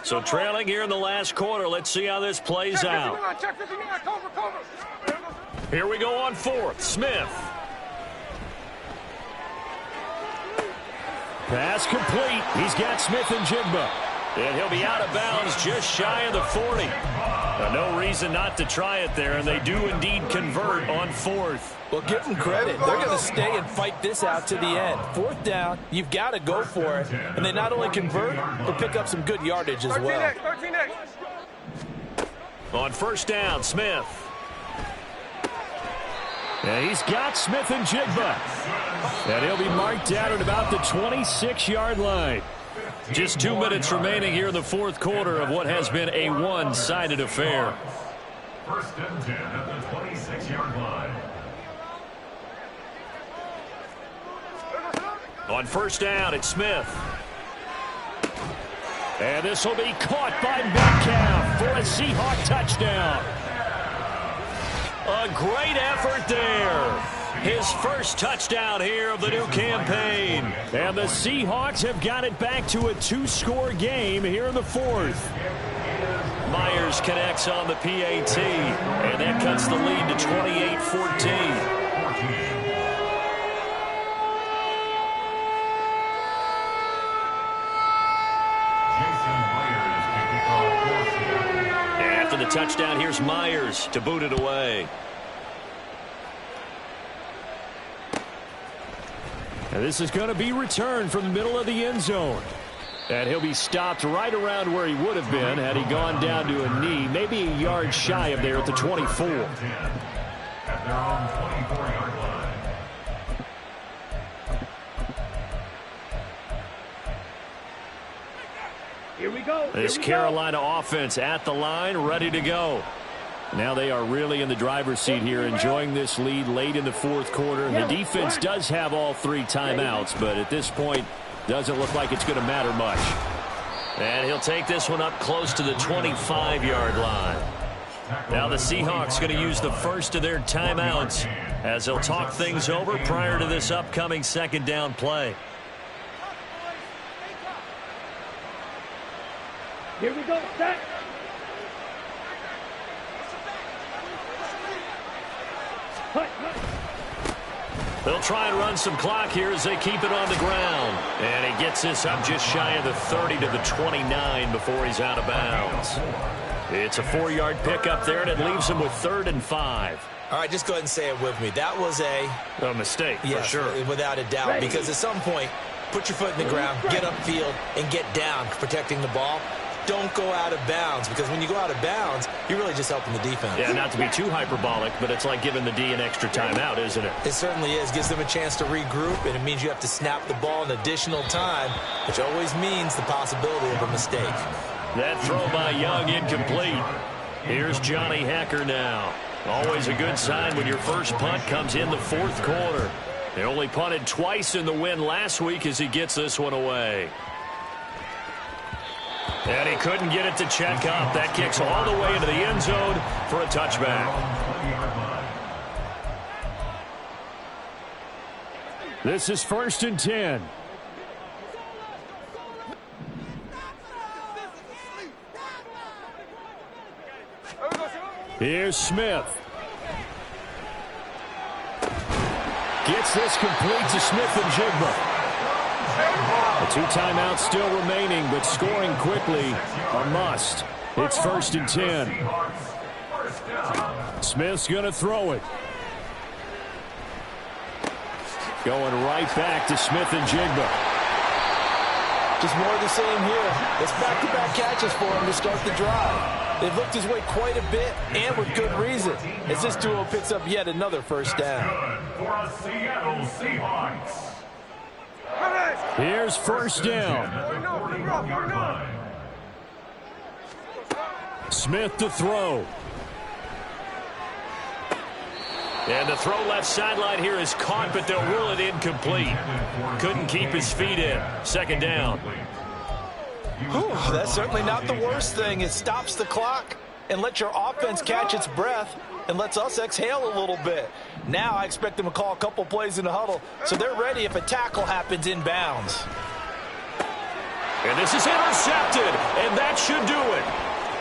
Speaker 5: So trailing here in the last quarter. Let's see how this plays out. Here we go on 4th. Smith. Pass complete. He's got Smith and Jigba. And he'll be out of bounds just shy of the 40. No reason not to try it there, and they do indeed convert on 4th.
Speaker 4: Well, give them credit. They're going to stay and fight this out to the end. 4th down, you've got to go for it. And they not only convert, but pick up some good yardage as well.
Speaker 9: 13X.
Speaker 5: On 1st down, Smith. And he's got Smith and Jigba. And he'll be marked down at about the 26-yard line. Just 2 minutes remaining here in the 4th quarter of what has been a one-sided affair.
Speaker 8: 1st and 10 at the 26-yard line.
Speaker 5: On 1st down, it's Smith. And this will be caught by Metcalf for a Seahawk touchdown. A great effort there. His first touchdown here of the new campaign. And the Seahawks have got it back to a 2-score game here in the 4th. Myers connects on the PAT, and that cuts the lead to 28-14. After the touchdown, here's Myers to boot it away. And this is going to be returned from the middle of the end zone. And he'll be stopped right around where he would have been had he gone down to a knee, maybe a yard shy of there at the 24.
Speaker 8: At their own 24-yard line.
Speaker 10: Here we go.
Speaker 5: This Carolina offense at the line, ready to go. Now they are really in the driver's seat here, enjoying this lead late in the 4th quarter. The defense does have all 3 timeouts, but at this point, doesn't look like it's going to matter much. And he'll take this one up close to the 25-yard line. Now the Seahawks going to use the first of their timeouts as they'll talk things over prior to this upcoming 2nd down play.
Speaker 10: Here we go. Set.
Speaker 5: They'll try and run some clock here as they keep it on the ground. And he gets this up just shy of the 30 to the 29 before he's out of bounds. It's a 4-yard pickup there, and it leaves him with 3rd and 5.
Speaker 4: All right, just go ahead and say it with me. That was a
Speaker 5: mistake,
Speaker 4: yes,
Speaker 5: for sure.
Speaker 4: Without a doubt, because at some point, put your foot in the ground, get upfield, and get down protecting the ball. Don't go out of bounds, because when you go out of bounds, you're really just helping the defense.
Speaker 5: Yeah, not to be too hyperbolic, but it's like giving the D an extra timeout, isn't it?
Speaker 4: It certainly is. Gives them a chance to regroup, and it means you have to snap the ball an additional time, which always means the possibility of a mistake. That
Speaker 5: throw by Young incomplete. Here's Johnny Hacker now. Always a good sign when your first punt comes in the 4th quarter. They only punted twice in the win last week as he gets this one away. And he couldn't get it to check up. That kicks all the way into the end zone for a touchback. This is 1st and 10. Here's Smith. Gets this complete to Smith and Jigba. The 2 timeouts still remaining, but scoring quickly a must. It's 1st and 10. Smith's going to throw it. Going right back to Smith and Jigba.
Speaker 4: Just more of the same here. It's back-to-back catches for him to start the drive. They've looked his way quite a bit, and with good reason, as this duo picks up yet another 1st down.
Speaker 8: For a Seattle Seahawks.
Speaker 5: Here's 1st down. Smith to throw. And the throw left sideline here is caught, but they'll rule it incomplete. Couldn't keep his feet in. 2nd down.
Speaker 4: Whew, that's certainly not the worst thing. It stops the clock and lets your offense catch its breath and lets us exhale a little bit. Now I expect them to call a couple plays in the huddle so they're ready if a tackle happens inbounds.
Speaker 5: And this is intercepted, and that should do it.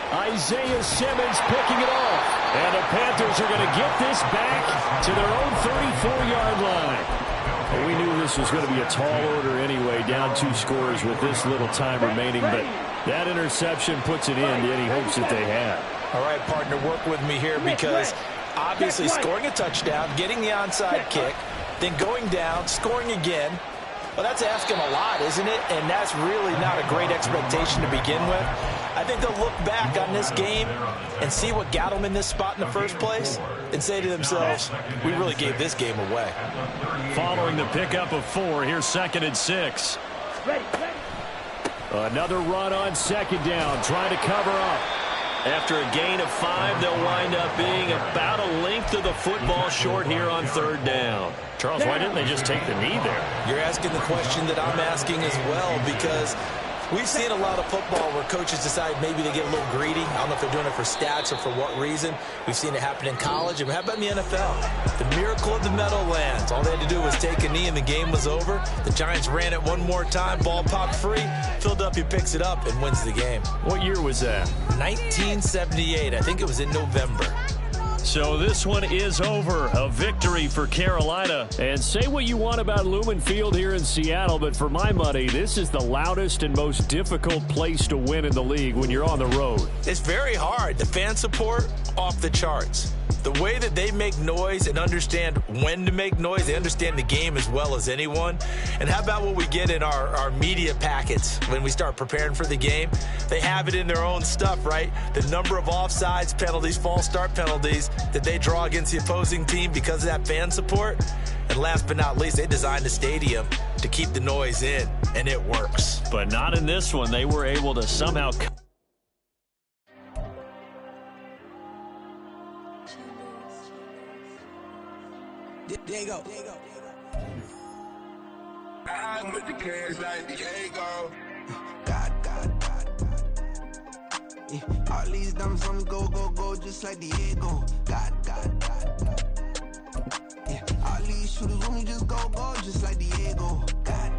Speaker 5: Isaiah Simmons picking it off. And the Panthers are going to get this back to their own 34-yard line. We knew this was going to be a tall order anyway, down 2 scores with this little time remaining, but that interception puts it in to any hopes that they had.
Speaker 4: All right, partner, work with me here because obviously scoring a touchdown, getting the onside kick, then going down, scoring again. Well, that's asking a lot, isn't it? And that's really not a great expectation to begin with. I think they'll look back on this game and see what got them in this spot in the first place and say to themselves, we really gave this game away.
Speaker 5: Following the pickup of 4, here's 2nd and 6. Another run on 2nd down, trying to cover up. After a gain of 5, they'll wind up being about a length of the football short here on 3rd down.
Speaker 3: Charles, why didn't they just take the knee there?
Speaker 4: You're asking the question that I'm asking as well, because we've seen a lot of football where coaches decide maybe they get a little greedy. I don't know if they're doing it for stats or for what reason. We've seen it happen in college. And how about in the NFL? The miracle of the Meadowlands. All they had to do was take a knee and the game was over. The Giants ran it one more time. Ball popped free. Philadelphia picks it up and wins the game.
Speaker 5: What year was that?
Speaker 4: 1978. I think it was in November.
Speaker 5: So this one is over. A victory for Carolina. And say what you want about Lumen Field here in Seattle, but for my money, this is the loudest and most difficult place to win in the league when you're on the road.
Speaker 4: It's very hard. The fan support, off the charts. The way that they make noise and understand when to make noise, they understand the game as well as anyone. And how about what we get in our media packets when we start preparing for the game? They have it in their own stuff, right? The number of offsides penalties, false start penalties that they draw against the opposing team because of that fan support. And last but not least, they designed the stadium to keep the noise in, and it works.
Speaker 5: But not in this one. They were able to somehow...
Speaker 1: There you go.
Speaker 2: I'm with the cash like Diego.
Speaker 1: God. Yeah, all these diamonds on me go, just like Diego. God. Yeah, all these shooters on me just go, just like Diego. God.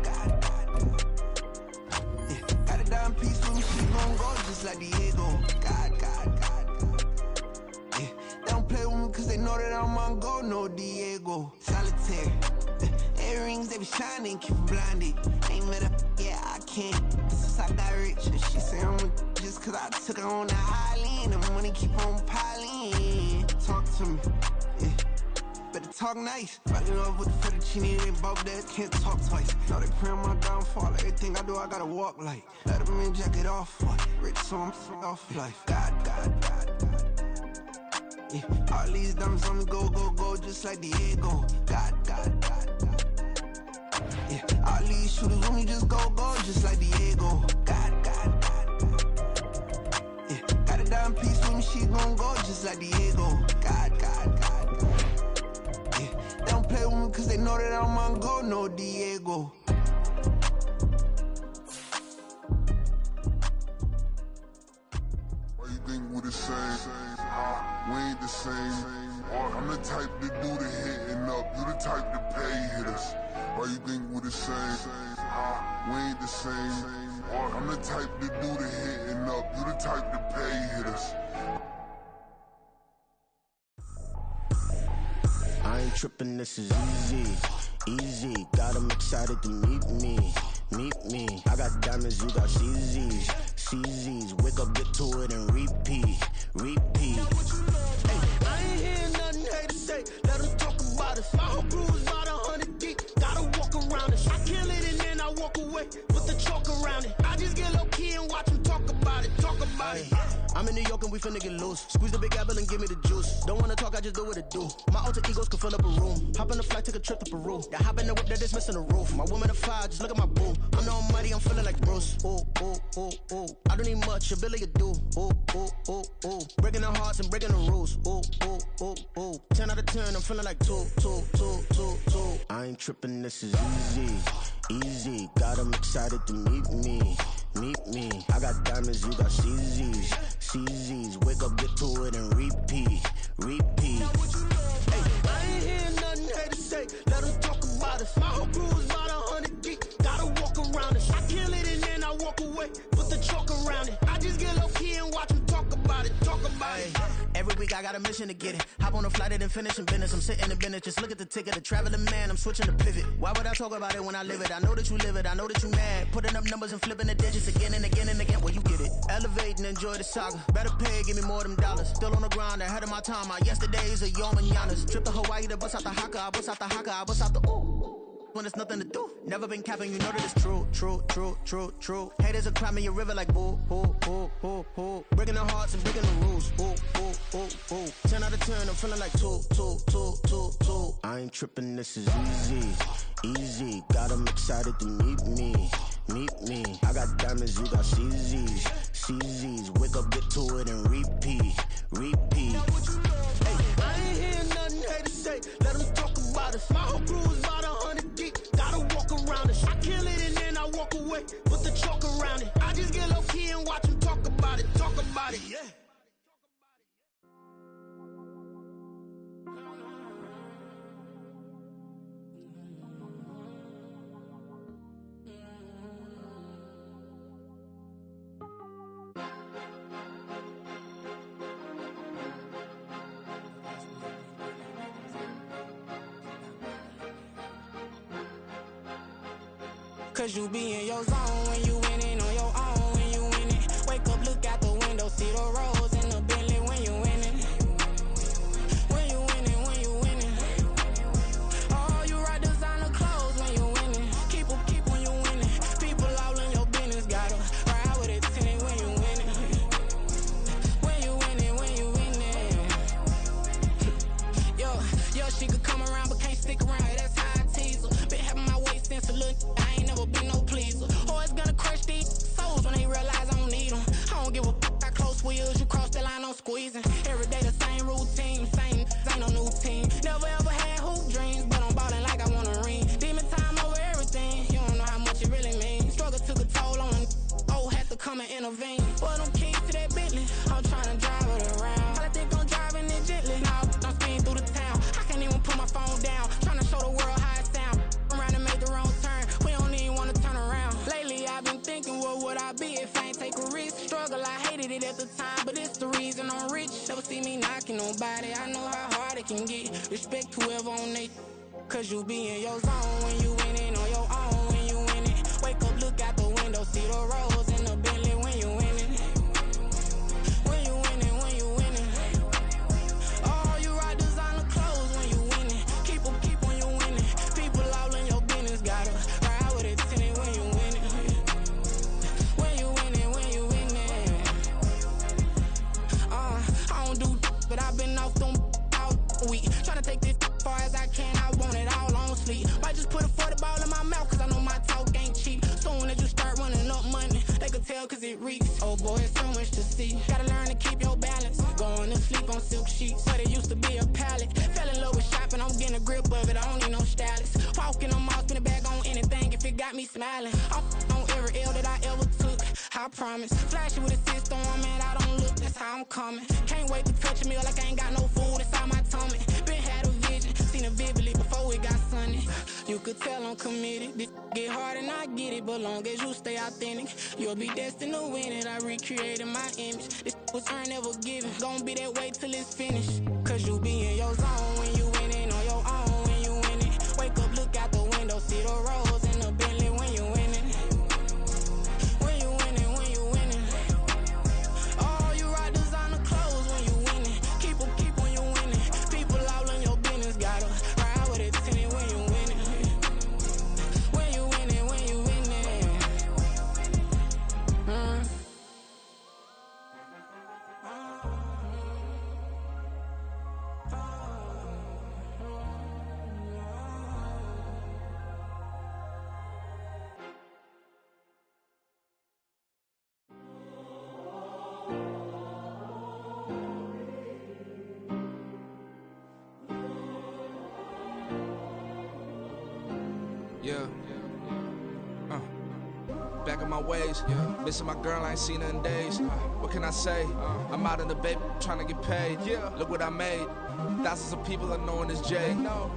Speaker 1: Yeah, got a dime piece with me, she gon' go just like Diego. God. Yeah, they don't play with me cause they know that I'm on go, no Diego. Solitaire. Earrings, they be shining, keep blinded. Ain't met up, yeah, I can't. Since I got rich, and she say I'm just cause I took her on the island. The money keep on piling. Talk to me, yeah. Better talk nice. Fall in love with the fettuccine, they both that can't talk twice. Now they pray on my downfall. Everything I do, I gotta walk like. Let them in, jacket off. Rich, so I'm off life. God. Yeah, all these diamonds on me go, just like Diego. God. Yeah, all these shooters on me just go, just like Diego. God. Yeah, got a dime piece with me, she gon' go just like Diego. God. Yeah, they don't play with me cause they know that I'm on go, no Diego.
Speaker 2: Why you think we the same? We ain't the same. I'm the type to do the hitting up. You the type to pay hitters. Why you think we the same? We ain't the same. I'm the type to do the hitting up. You the type to pay hitters.
Speaker 11: I ain't tripping, this is easy. Got 'em excited to meet me. I got diamonds, you got CZs. Wake up, get to it, and repeat. Hey, I ain't hearing nothing hate to say. Let us talk about us. My whole crew is about 100 deep. Gotta walk around it. I kill it and then I walk away. Put the chalk around it. I just get low key and watch them talk about it. I'm in New York and we finna get loose. Squeeze the big apple and give me the juice. Don't wanna talk, I just do what it do. My alter egos can fill up a room. Hop on a flight, take a trip to Peru. That hop in the whip that is missing the roof. My woman a fire, just look at my boo. I'm no money, I'm feeling like Bruce. Ooh. I don't need much, ability to do. Ooh. Breaking the hearts and breaking the rules. Ooh. 10 out of 10, I'm feeling like 2. I ain't tripping, this is easy. Got 'em excited to meet me. I got diamonds, you got CZs. Wake up, get to it, and repeat. Hey, I ain't hearing nothing hate to say. Let us talk about us. My whole crew is about 100 deep. Gotta walk around it. I kill it and then I walk away. Put the chalk around it. I just get low key and watch them talk about it. Every week I got a mission to get it. Hop on a flight and then finish in business. I'm sitting in business, just look at the ticket. A traveling man, I'm switching to pivot. Why would I talk about it when I live it? I know that you live it, I know that you mad. Putting up numbers and flipping the digits again and again and again. Well, you get it. Elevate and enjoy the saga. Better pay, give me more than dollars. Still on the grind, ahead of my time. My yesterdays are your mananas. Trip to Hawaii to bust out the haka. I bust out the haka, I bust out the ooh. When there's nothing to do. Never been capping, you know that it's true, true, true, true, true. Haters are climbing your river like boo, boo, boo, boo, boo. Breaking the hearts and breaking the rules. Ooh, ooh, ooh, ooh. 10 out of 10, I'm feeling like 2, 2, 2, 2, 2. I ain't tripping, this is easy, easy. Got 'em excited to meet me, meet me. I got diamonds, you got CZs, CZs. Wake up, get to it and repeat, repeat. Hey, I ain't hearing nothing haters say. Let them talk about us. My whole crew is about 100 deep. Gotta walk around us. I kill it and then I walk away. Put the chalk around it. I just get low key and watch them talk about it. Talk about it, yeah.
Speaker 12: Cause you be in your zone when you winning on your own when you winning. Wake up, look out the window, see the rose in the Bentley when you winning. When you winning, when you winning. Oh, you rock designer clothes when you winning. Keep when you winning. People all in your business, gotta ride with it tinted when you winning. When you winning, when you winning. Yo, she could come around but can't stick around. That's how I tease her. Been having my waist since a little. Never been no pleaser. Always gonna crush these souls when they realize I don't need them. I don't give a f*** how close wheels. You cross the line, I'm squeezing. Every day the same routine, same ain't no new team. Never ever had hoop dreams, but I'm ballin' like I want a ring. Demon time over everything. You don't know how much it really means. Struggle took a toll on them. Oh, had to come and intervene. Boy, them keys to that Bentley. I'm tryna drive it around. I think I'm driving it gently. Now I'm speeding through the town. I can't even put my phone down. Tryna show the world how it sound. Around and make the wrong turn. We don't even wanna turn around. Lately I've been thinking, what would I be if I ain't take a risk? Struggle, I hated it at the time, but it's the reason I'm rich. Never see me knocking nobody. I know how hard it can get. Respect whoever on they. Cause you be in your zone when you winning on your own when you winning. Wake up, look out the window, see the rose in the Bentley when you winning. When you winning, when you winning. Oh, you rock designer clothes when you winning. Keep when you winning. People all in your business, gotta ride with it tinted when you winning. When you winning, when you winning. I don't do but I've been off them all week. Tryna take this far as I can, I want it all on sleep. Might just put a 40 ball in my mouth, cause I know my talk ain't cheap. Soon as you start running up money, they could tell cause it reeks. Oh boy, it's so much to see. Gotta learn to keep your balance. Going to sleep on silk sheets, but it used to be a pallet. Fell in love with shopping, I'm getting a grip of it, I don't need no stylist. Walking on mouth, spin it back on anything if it got me smiling. I'm on every L that I ever took, I promise. Flashy with a system, man, I don't look, that's how I'm coming. Can't wait to touch a meal like I ain't got no food inside my tummy. Been had a vision, seen it vividly before it got sunny. You could tell I'm committed. This get hard and I get it, but long as you stay authentic, you'll be destined to win it. I recreated my image. This was earned, never given. Gonna be that way till it's finished. Cause you be in your zone when you winning on your own when you winning. Wake up, look out the window, see the rose in the Bentley when you winning. When you winning, when you winning. Oh, you rock designer clothes when you winning. Keep when you winning. People all in your business, gotta ride with it tinted when you winning. When you winning, when you winning.
Speaker 1: Yeah. Back in my ways, missing my girl, I ain't seen her in days. What can I say? I'm out in the baby, trying to get paid. Look what I made. Thousands of people are knowing this Jay.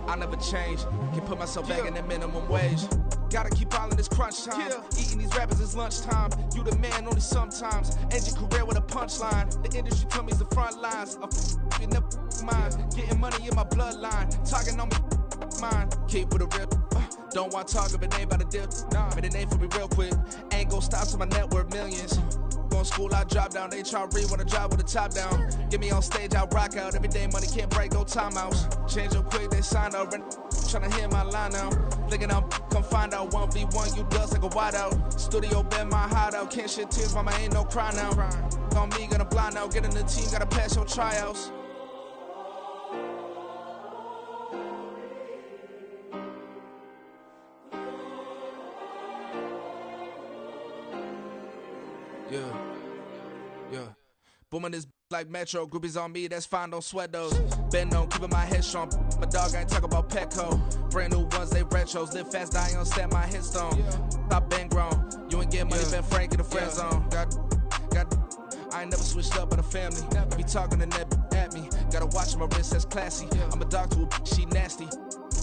Speaker 1: I never change. Can put myself back in that minimum wage. Gotta keep all in this crunch time. Eating these rappers is lunchtime. You the man only sometimes. End your career with a punchline. The industry told me it's the front lines. In the mind. Getting money in my bloodline. Talking on me mine. Keep with a real. Don't want to talk if it ain't about a deal. Made a name for me real quick. Ain't gon' stop till my net worth millions. Going school, I drop down. They try to read when I drive with the top down. Get me on stage, I rock out. Every day money can't break, no timeouts. Change up quick, they sign up. Tryna hear my line now. Thinking I'm come find out 1v1, you dust like a wideout. Studio been my hideout. Can't shed tears, mama ain't no cry now. On me, gonna blind out. Get in the team, gotta pass your tryouts. Yeah. Booming this like Metro. Groupies on me, that's fine, don't sweat those. Been on, keeping my head strong. My dog ain't talk about Petco. Brand new ones, they retros. Live fast, die on, stand my headstone. Stop been grown. You ain't get money, been frank in the friend zone. I ain't never switched up on the family. Be talking to that at me. Gotta watch my wrist, that's classy. I'm a dog to a she nasty.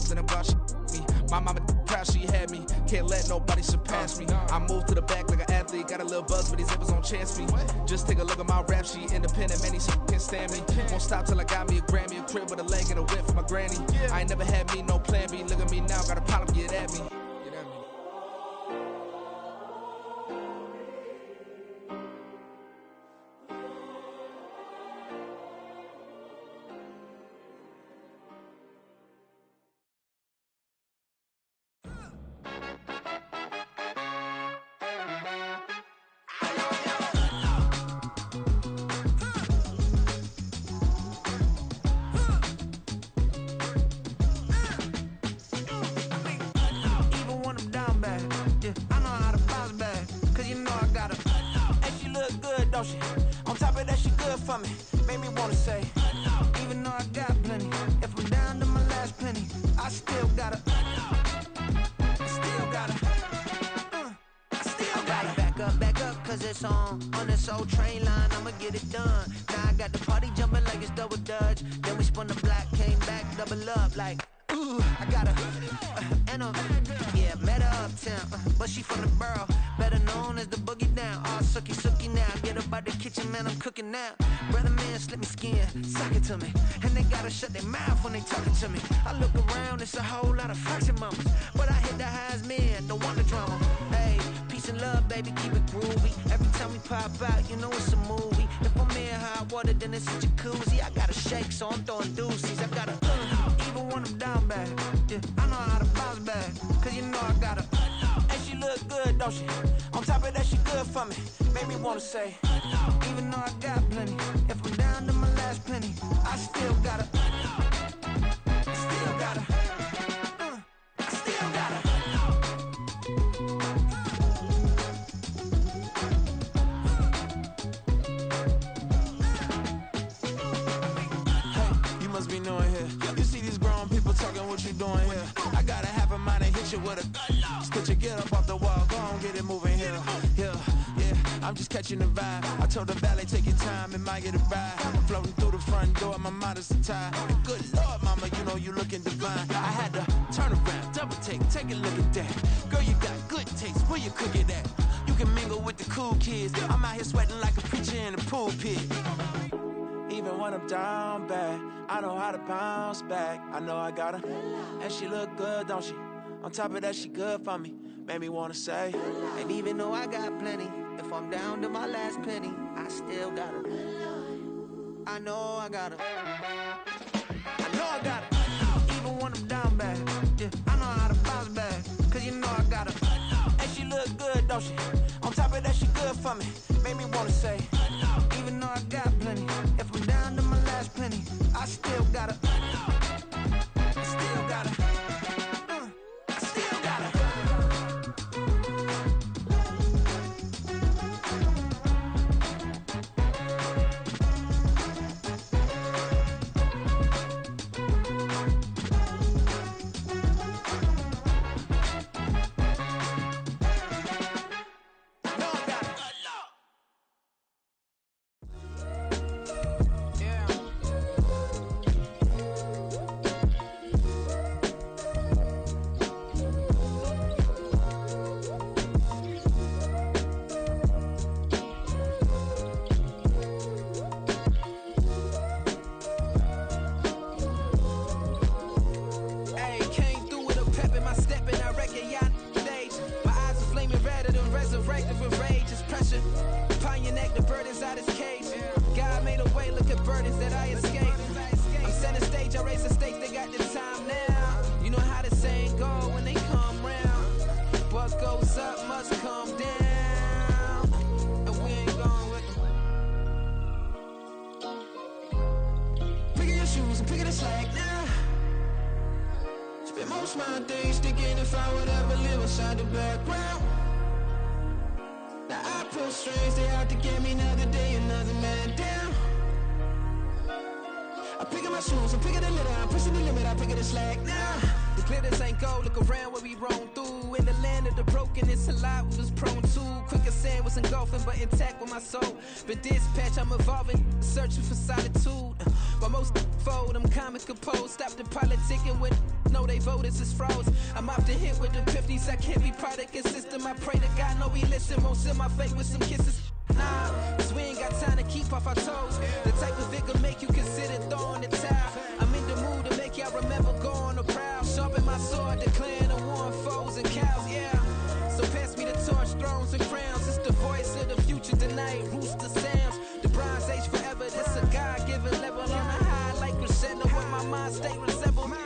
Speaker 1: Then I'm about she me. My mama proud she had me. Can't let nobody surpass me. I move to the back like an athlete. Got a little buzz, but these zippers on chance me. Just take a look at my rap sheet. Independent, man, these can't stand me. Won't stop till I got me a Grammy, a crib with a leg and a whip for my granny. I ain't never had me no plan B. Look at me now, got a problem, get at me.
Speaker 12: On top of that, she good for me. Made me wanna say, even though I got plenty, if I'm down to my last penny, I still gotta. Back up, cause it's on this old train line, I'ma get it done. Now I got the party jumping like it's double dutch. Then we spun the block, came back, double up like, ooh, I got a, and a, yeah, met her uptown, but she from the borough, better known as the boogie down. All sookie now, get up out the kitchen, man, I'm cooking now. Brother man, slip me skin, suck it to me, and they gotta shut their mouth when they talking to me. I look around, it's a whole lot of flirting mamas, but I hit the highs, man, don't want the drama. Hey, peace and love, baby, keep it groovy. Every time we pop out, you know it's a movie. If I'm in hot water, then it's a jacuzzi. I gotta shake, so I'm throwing deuces. I gotta, even when I'm down bad, yeah, I know how to bounce back, cause you know I gotta, and she look good, don't she? On top of that, she good for me. Made me wanna say, even though I got plenty, if I'm down to my last penny, I still gotta, still gotta.
Speaker 13: Be knowing here. You see these grown people talking, what you doing here? I gotta have a mind and hit you with a stitch you get up off the wall, go on, get it moving here. Yeah, I'm just catching the vibe. I told the valet, take your time, it might get a ride. I'm floating through the front door, my mind is tied. Good Lord, mama, you know you looking divine. I had to turn around, double take a look at that. Girl, you got good taste, where you cook it at? You can mingle with the cool kids. I'm out here sweating like a preacher in a pulpit. Even when I'm down bad, I know how to bounce back. I know I got her, and she look good, don't she? On top of that, she good for me. Made me wanna say,
Speaker 12: and even though I got plenty, if I'm down to my last penny, I still got her. I know I got her. I know I got her. Even when I'm down bad, yeah, I know how to bounce back, cause you know I got her. And she look good, don't she? On top of that, she good for me. Made me wanna say, even though I got plenty, if I'm down to my last penny, I still gotta, still gotta. burdens that I escape. I'm setting stage, I raise the stakes, they got the time now. You know how the saying go when they come round. What goes up must come down, and we ain't going with them. Picking your shoes and picking the slack now. Spend most of my days thinking if I would ever live inside the background. Now I pull strings, they out to get me another day, another man down. I'm picking my shoes, I'm picking the litter, I'm pushing the limit, I'm picking the slack now. The glitters ain't gold, look around where we roam through. In the land of the broken, it's a lot we was prone to. Quicker sand was engulfing, but intact with my soul. But dispatch, I'm evolving, searching for solitude. While most fold, I'm comic composed. Stop the politicking with no, they voters is frauds. I'm often hit with epiphanies, I can't be product system. I pray to God, no, he listen, won't seal my fate with some kisses. Nah, cause we ain't got time to keep off our toes. The type of vigor make you consider throwing the towel. I'm in the mood to make y'all remember going to proud. Sharpen my sword, declaring the war on foes and cows, yeah. So pass me the torch, thrones and crowns. It's the voice of the future tonight, rooster sounds. The bronze age forever, this a God-given level. On a high like crescendo, where my mind stay resemble me.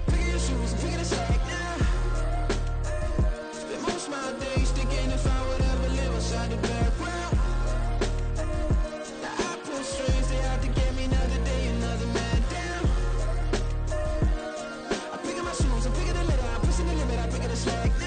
Speaker 12: Picking your shoes and picking the slack now. Spend most of my days thinking if I would ever live inside the background. Now I pull strings, they out to get me another day, another man down. I'm picking my shoes, I'm picking the litter, I'm pushing the limit, I'm picking the slack now.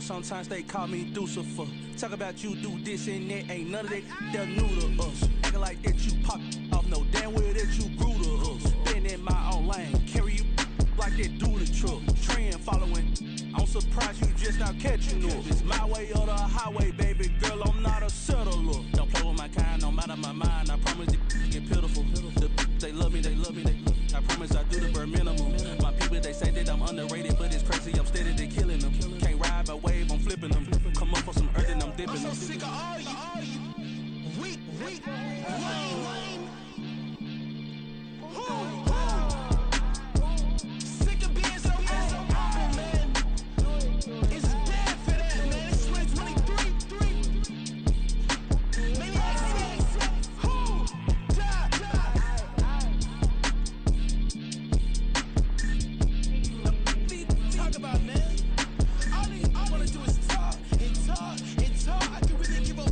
Speaker 12: Sometimes they call me Lucifer. Talk about you do this and that. Ain't none of that they're new to us. Acting like that you pop off. No damn well that you grew to us. Been in my own lane. Carry you like that do the truck. Trend following. I'm surprised you just now catching up. It's my way or the highway, baby girl. I'm not a settler. Don't play with my kind, no matter my mind. I promise it get pitiful. They love me, they love me, they love me. I promise I do the bare minimum. My people, they say that I'm underrated, but it's crazy. I'm steady, they killing them. Can't ride a wave, I'm flipping them. Come up for some earth and I'm dipping them. I'm so sick of all you weak, lame. Sick of being so old, man. It's dead for that, man. It's 2023. Maniac, who? Die. Talk about, man. All I wanna do is talk and talk and talk. I can really give up.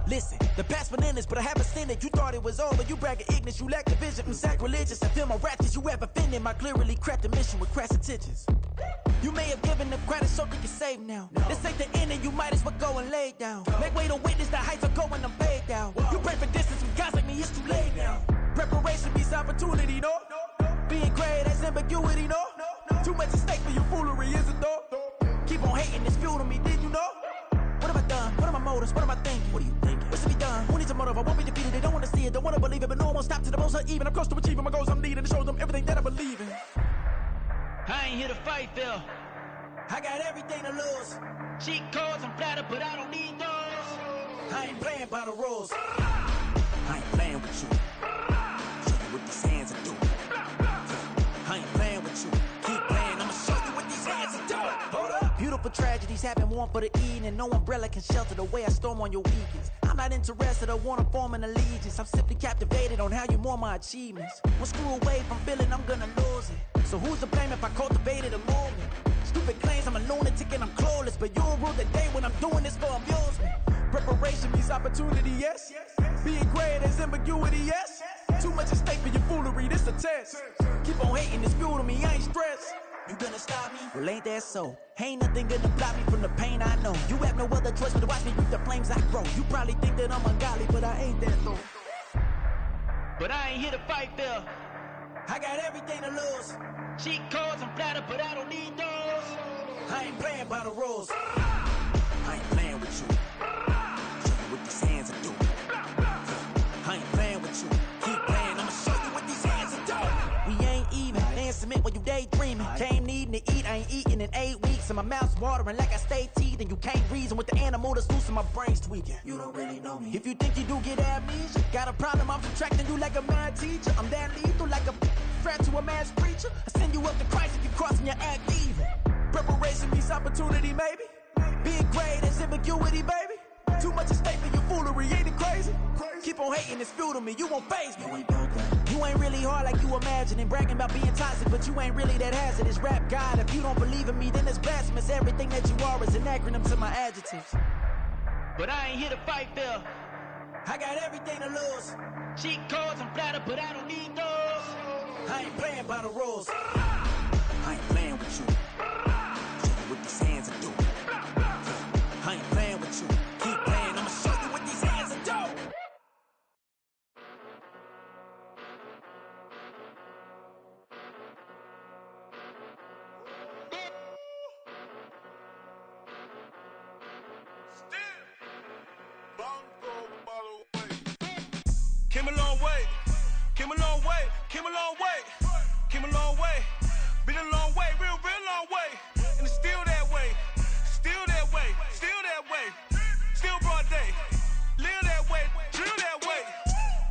Speaker 14: Listen, the past bananas, but I haven't seen it. You thought it was over, you bragging ignorance, you lack the vision from sacrilegious. I feel my ratchets, you have offended my clearly crafted mission with crass intentions. You may have given them credit so they can save now. This ain't the end and you might as well go and lay down. Make way to witness the heights are going, I'm paid down. You pray for distance from guys like me, it's too late now. Preparation beats opportunity, no? Being great as ambiguity, no? Too much at stake for your foolery, is it though? Keep on hating, it's fuel to me, did you know? What have I done? What am I motivated? motives? What am I thinking? What are you thinking? What's to be done? Who needs a motive? I won't be defeated. They don't want to see it, don't want to believe it, but no one won't stop to the most uneven. I'm close to achieving my goals. I'm leading to show them everything that I believe in.
Speaker 15: I ain't here to fight, Phil.
Speaker 14: I got everything to lose.
Speaker 15: Cheat codes, I'm flattered, but I don't need those.
Speaker 14: I ain't playing by the rules. I ain't playing with you. Show you what these hands are doing. I ain't playing with you. Keep playing, I'ma show you what these hands are doing. Hold up. Beautiful tragedies happen, one for the evening. No umbrella can shelter the way I storm on your weekends. I'm not interested or wanna form an allegiance. I'm simply captivated on how you more my achievements. One screw away from feeling I'm gonna lose it. So who's to blame if I cultivated a movement? Stupid claims I'm a lunatic and I'm clueless, but you'll rule the day when I'm doing this for amusement. Preparation means opportunity, yes. Being great is ambiguity, yes. Too much at stake for your foolery, this a test. Keep on hating, it's fuel to me, I ain't stressed. You gonna stop me? Well, ain't that so? Ain't nothing gonna block me from the pain I know. You have no other choice but to watch me reap the flames I grow. You probably think that I'm ungodly, but I ain't that though.
Speaker 15: But I ain't here to fight, Phil.
Speaker 14: I got everything to lose.
Speaker 15: Cheat codes, I'm flattered, but I don't need those.
Speaker 14: I ain't playing by the rules. I ain't playing with you. Show you what these hands are doing. I ain't playing with you. Keep playing, I'ma show you what these hands are doing. We ain't even. Dance cement while you daydreaming. Came needing to eat, I ain't eating in 8 weeks. And my mouth's watering like I stay teeth. And you can't reason with the animal that's loose and my brain's tweaking. You don't really know me. If you think you do get amnesia, got a problem, I'm subtracting you like a mad teacher. I'm that lethal like a threat to a mass preacher. I send you up to Christ if you crossing your act evil. Preparation means opportunity, maybe. Being great is ambiguity, baby. Too much at stake for your foolery, ain't it crazy? Keep on hating, it's fuel to me, you won't faze me. You ain't really hard like you imagining. Bragging about being toxic, but you ain't really that hazardous. Rap God, if you don't believe in me, then it's blasphemous. Everything that you are is an acronym to my adjectives.
Speaker 15: But I ain't here to fight, Phil.
Speaker 14: I got everything to lose.
Speaker 15: Cheat codes, I'm flattered, but I don't need those.
Speaker 14: I ain't playing by the rules. I ain't playing with you. Show you what these hands are doing. I ain't playing with you. Keep playing, I'ma show you what these hands are doing.
Speaker 16: Came a long way, came a long way, came a long way, came a long way, been a long way, real long way, and it's still that way, still that way, still that way, still broad day, live that way, drill that way,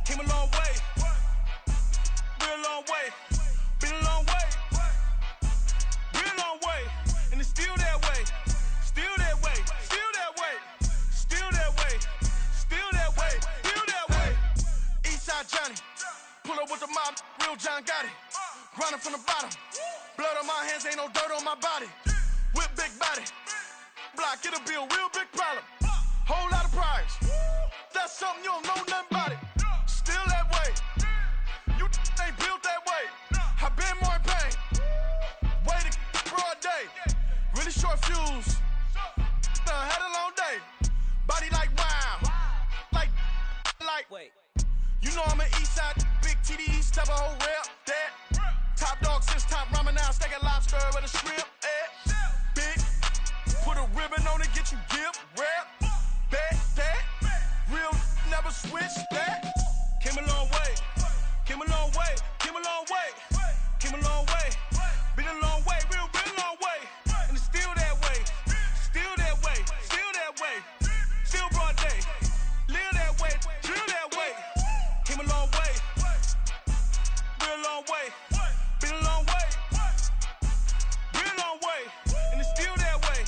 Speaker 16: came a long way, real long way, been a long way, real long way, and it's still that way, still that way, still that way, still that way, still that way, still that way. Eastside Johnny, pull up with the mob, real John Gotti, grinding from the bottom, blood on my hands, ain't no dirt on my body, whip big body, block, it'll be a real big problem, whole lot of priors, that's something you don't know nothing about it, still that way, you ain't built that way, I been more in pain, way to broad day, really short fuse, had a long day, body like wow, like, wait. You know I'm an Eastside, big TDE, step a whole rep, that. Top dog since top ramen now, steak a lobster with a shrimp, big, put a ribbon on it, get you give, rep, bet, that. Real, never switch, that. Came a long way, came a long way, came a long way, came a long way. Been a long way, real long way. And it's still that way, still that way, still that way. Still broad day, live that way, drill that way. Came a long way, real long way, been a long way, real long way, and it's still that way,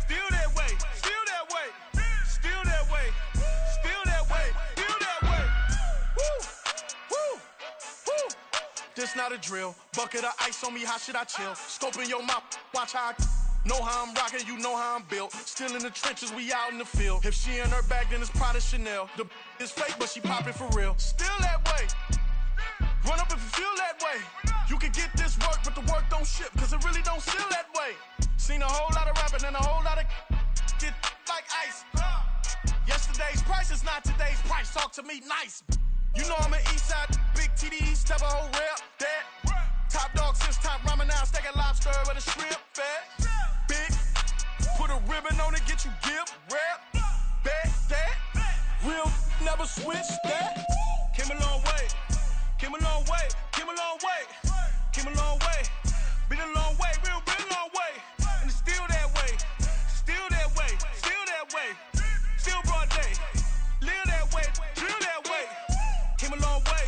Speaker 16: still that way, still that way, still that way, still that way, still that way. Woo, woo, woo. This not a drill, bucket of ice on me, how should I chill? Scoping your mouth, watch how I know how I'm rocking, you know how I'm built. Still in the trenches, we out in the field. If she in her bag, then it's Prada Chanel. The is fake, but she popping for real. Still that way. Run up if you feel that way. You can get this work, but the work don't ship, cause it really don't feel that way. Seen a whole lot of rapping and a whole lot of get like ice. Yesterday's price is not today's price. Talk to me nice. You know I'm an Eastside, big TDE, step a whole rep, that. Top dog since top ramen now, steak a lobster with a shrimp, fat. Big, put a ribbon on it, get you give, rep, bet. never switch that. Came a long way, came a long way, came a long way, came a long way. Been a long way, real long way. And it's still that way, still that way, still that way. Still broad day, live that way, drill that way. Came a long way,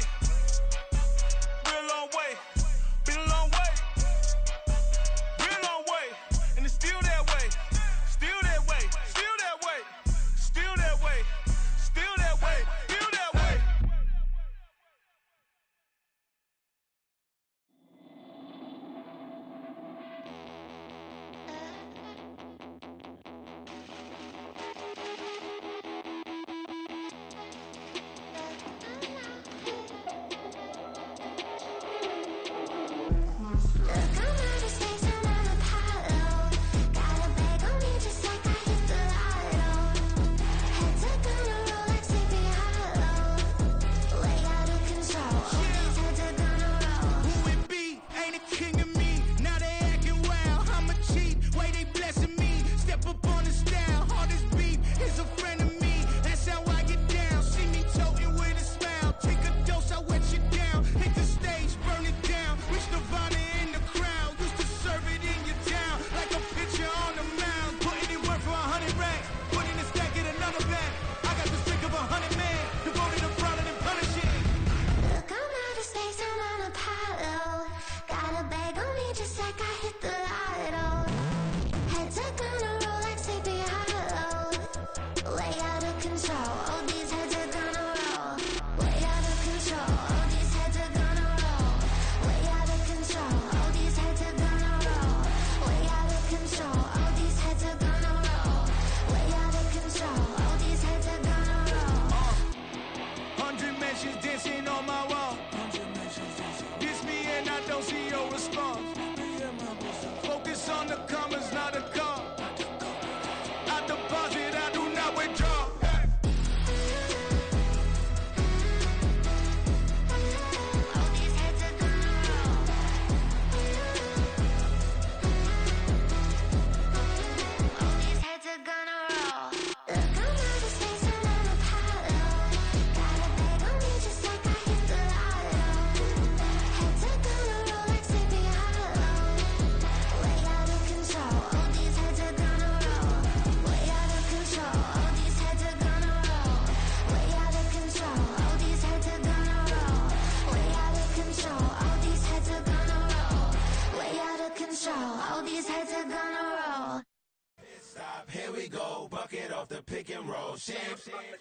Speaker 16: real long way. Been a long way, real long way. And it's still that way, still that way, still that way, still that way, still that way, still that way.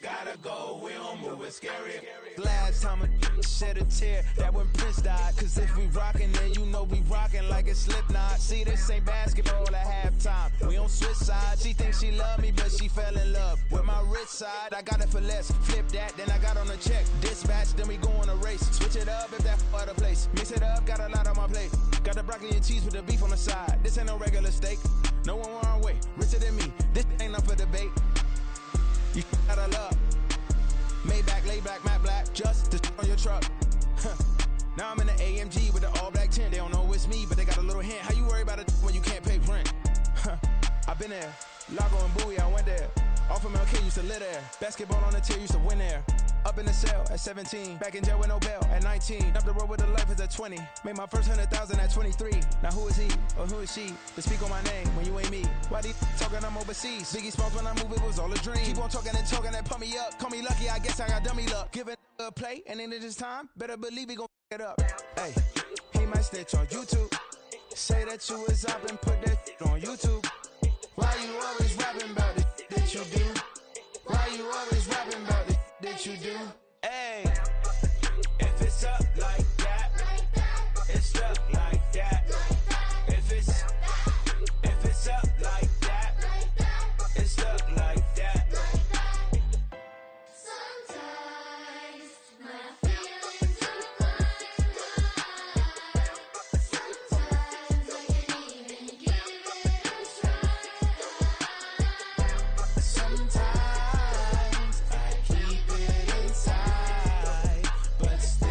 Speaker 13: Gotta go, we don't move, it's scary. Last time a shed a tear, that when Prince died. Cause if we rockin', then you know we rockin' like a Slipknot. See, this ain't basketball at halftime. We don't switch sides. She thinks she love me, but she fell in love with my rich side. I got it for less. Flip that, then I got on a check. Dispatch, then we go on a race. Switch it up if that other place. Mix it up, got a lot on my plate. Got the broccoli and cheese with the beef on the side. This ain't no regular steak. No one wrong way, richer than me. This ain't up for debate. You gotta love. Maybach, laid back, matte black, just to on your truck. Now I'm in the AMG with the all black tint. They don't know it's me, but they got a little hint. How you worry about it when you can't pay rent? I've been there. Lago and Bowie, I went there. Off of MLK, used to live there. Basketball on the tier, used to win there. Up in the cell at 17. Back in jail with no bail at 19. Up the road with the life is at 20. Made my first 100,000 at 23. Now who is he or who is she to speak on my name when you ain't me? Why they talking I'm overseas? Biggie Smalls when I move, it was all a dream. Keep on talking and pump me up. Call me lucky, I guess I got dummy luck. Give it a play and then it's time. Better believe he gon' it up. Hey, he might snitch on YouTube. Say that you was up and put that on YouTube. Why you always rapping about it that you do? Why you always rapping about it that you do? Hey, if it's up like that, it's stuck like that. If it's up like that, it's stuck like that.
Speaker 17: Sometimes my feelings are blind. Sometimes I can't even give it a try.
Speaker 13: Sometimes I keep it inside, but still